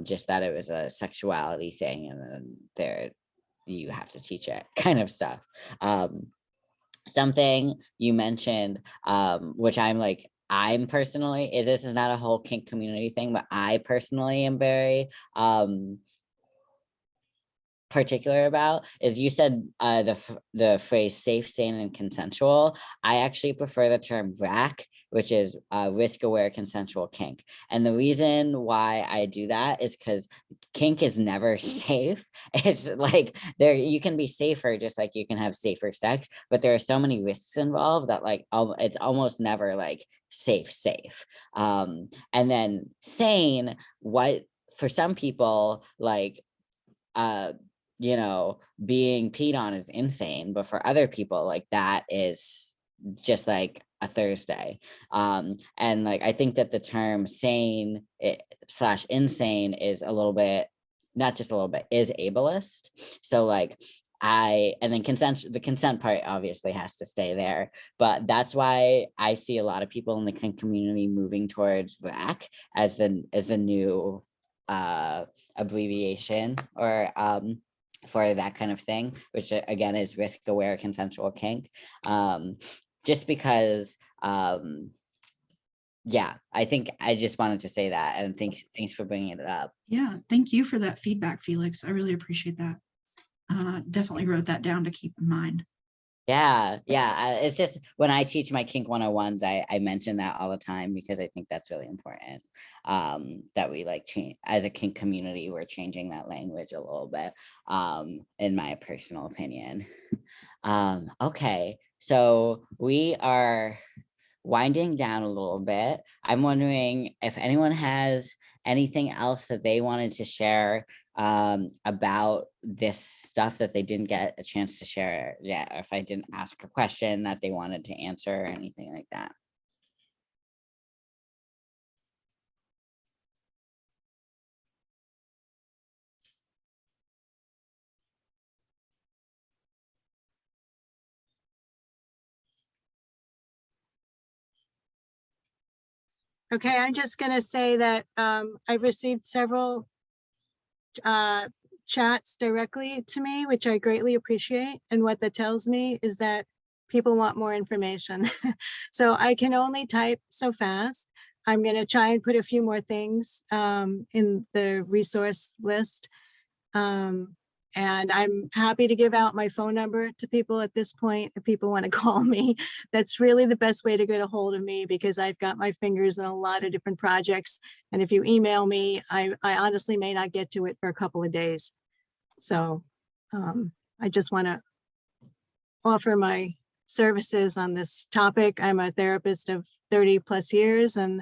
just that it was a sexuality thing, and then you have to teach it kind of stuff. Something you mentioned, which I'm personally, this is not a whole kink community thing, but I personally am very particular about, is you said the phrase safe, sane, and consensual. I actually prefer the term RAC, which is risk-aware consensual kink. And the reason why I do that is because kink is never safe. It's like you can be safer, just like you can have safer sex, but there are so many risks involved that like it's almost never like safe. And then sane, what for some people like being peed on is insane, but for other people like that is just like a Thursday. And like I think that the term sane / insane is a little bit, not just a little bit, is ableist. So like and then the consent part obviously has to stay there, but that's why I see a lot of people in the kink community moving towards RAC as the new abbreviation, or for that kind of thing, which again is risk-aware consensual kink. Just because yeah, I think I just wanted to say that, and thanks for bringing it up. Yeah, thank you for that feedback, Felix. I really appreciate that. Definitely wrote that down to keep in mind. Yeah. It's just when I teach my kink 101s, I mention that all the time, because I think that's really important. That we like change as a kink community, we're changing that language a little bit, in my personal opinion. Okay, so we are winding down a little bit. I'm wondering if anyone has anything else that they wanted to share about this stuff that they didn't get a chance to share yet, or if I didn't ask a question that they wanted to answer, or anything like that. Okay, I'm just going to say that I've received several chats directly to me, which I greatly appreciate. And what that tells me is that people want more information. So I can only type so fast. I'm going to try and put a few more things in the resource list. And I'm happy to give out my phone number to people at this point if people want to call me. That's really the best way to get a hold of me, because I've got my fingers in a lot of different projects. And if you email me, I honestly may not get to it for a couple of days. So I just want to offer my services on this topic. I'm a therapist of 30 plus years. And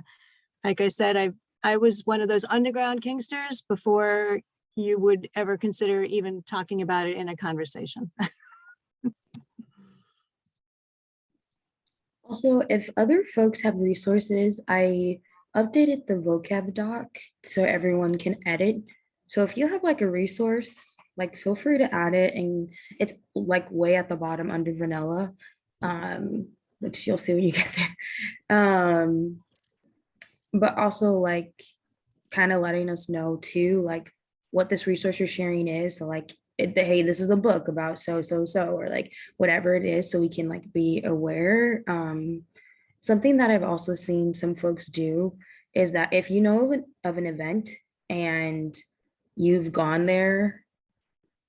like I said, I was one of those underground kinksters before you would ever consider even talking about it in a conversation. Also, if other folks have resources, I updated the vocab doc so everyone can edit. So if you have like a resource, like feel free to add it, and it's like way at the bottom under vanilla, which you'll see when you get there. But also like kind of letting us know too, like what this resource you're sharing is. So like hey, this is a book about so, or like whatever it is, so we can like be aware. Something that I've also seen some folks do is that if you know of an event and you've gone there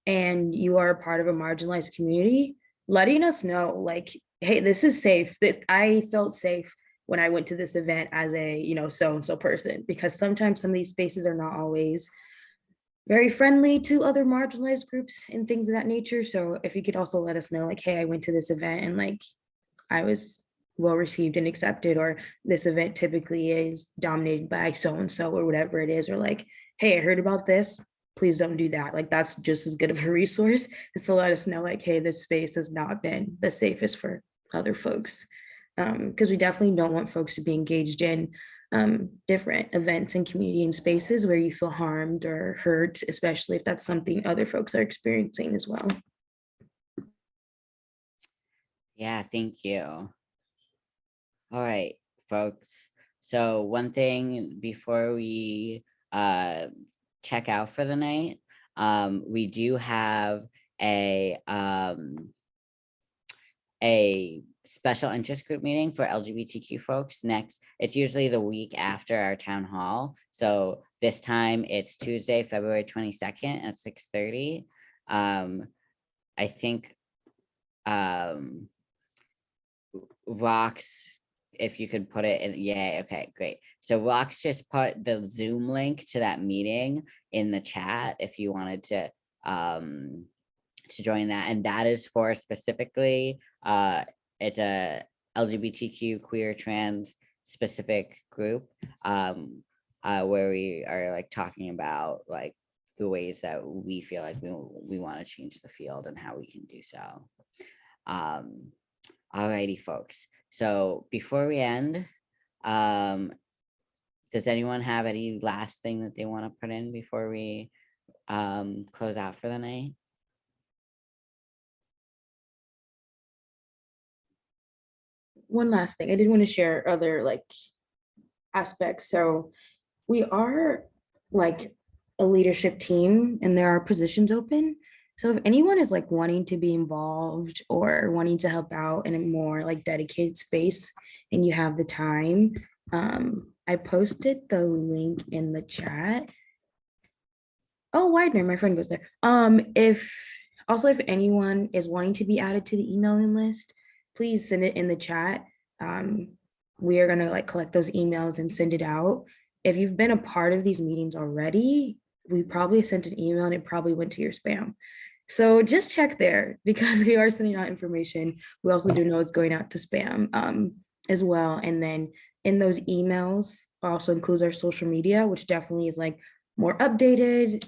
and you are a part of a marginalized community, letting us know like, hey, this is safe. I felt safe when I went to this event as a, so-and-so person, because sometimes some of these spaces are not always very friendly to other marginalized groups and things of that nature. So if you could also let us know like, hey, I went to this event and like I was well received and accepted, or this event typically is dominated by so-and-so or whatever it is, or like, hey, I heard about this, please don't do that. Like that's just as good of a resource is to let us know like, hey, this space has not been the safest for other folks. Because we definitely don't want folks to be engaged in different events and community and spaces where you feel harmed or hurt, especially if that's something other folks are experiencing as well. Yeah, thank you. All right, folks. So one thing before we check out for the night, we do have a special interest group meeting for LGBTQ folks next. It's usually the week after our town hall. So this time it's Tuesday, February 22nd at 6:30. I think Rocks, if you could put it in, yeah, okay, great. So Rocks just put the Zoom link to that meeting in the chat if you wanted to join that. And that is for specifically, it's a LGBTQ queer trans specific group where we are like talking about like the ways that we feel like we want to change the field and how we can do so. Alrighty, folks. So before we end, does anyone have any last thing that they want to put in before we close out for the night? One last thing, I did want to share other like aspects. So we are like a leadership team and there are positions open. So if anyone is like wanting to be involved or wanting to help out in a more like dedicated space and you have the time, I posted the link in the chat. Oh, Widener, my friend goes there. If anyone is wanting to be added to the emailing list, please send it in the chat. We are gonna like collect those emails and send it out. If you've been a part of these meetings already, we probably sent an email and it probably went to your spam. So just check there because we are sending out information. We also do know it's going out to spam as well. And then in those emails also includes our social media, which definitely is like more updated,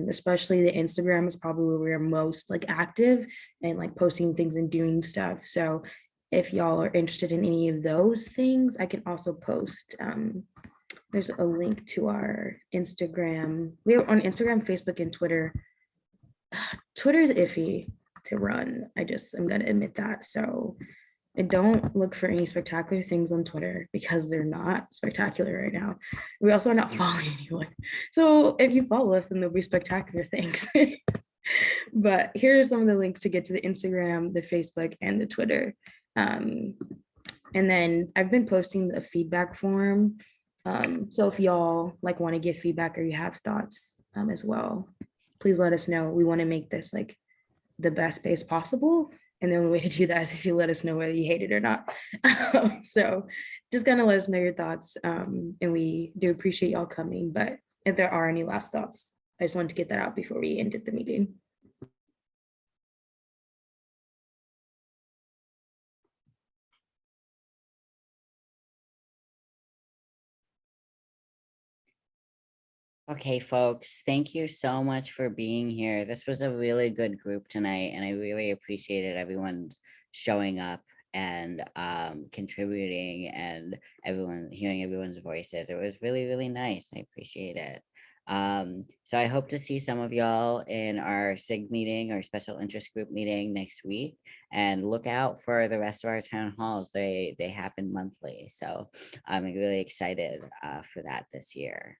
especially the Instagram is probably where we're most like active and like posting things and doing stuff. So if y'all are interested in any of those things, I can also post. There's a link to our Instagram. We have on Instagram, Facebook, and Twitter. Twitter is iffy to run. I'm gonna admit that. So I don't look for any spectacular things on Twitter because they're not spectacular right now. We also are not following anyone. So if you follow us, then there'll be spectacular things. But here are some of the links to get to the Instagram, the Facebook, and the Twitter. And then I've been posting a feedback form. So if y'all like want to give feedback or you have thoughts as well, please let us know. We want to make this like the best space possible. And the only way to do that is if you let us know whether you hate it or not. So just gonna let us know your thoughts. And we do appreciate y'all coming. But if there are any last thoughts, I just wanted to get that out before we ended the meeting. Okay, folks, thank you so much for being here. This was a really good group tonight, and I really appreciated everyone's showing up and contributing and hearing everyone's voices. It was really, really nice. I appreciate it. So I hope to see some of y'all in our SIG meeting or special interest group meeting next week, and look out for the rest of our town halls. They happen monthly. So I'm really excited for that this year.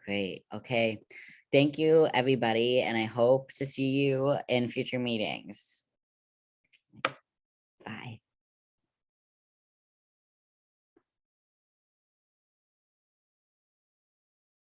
Great. Okay. Thank you, everybody, and I hope to see you in future meetings.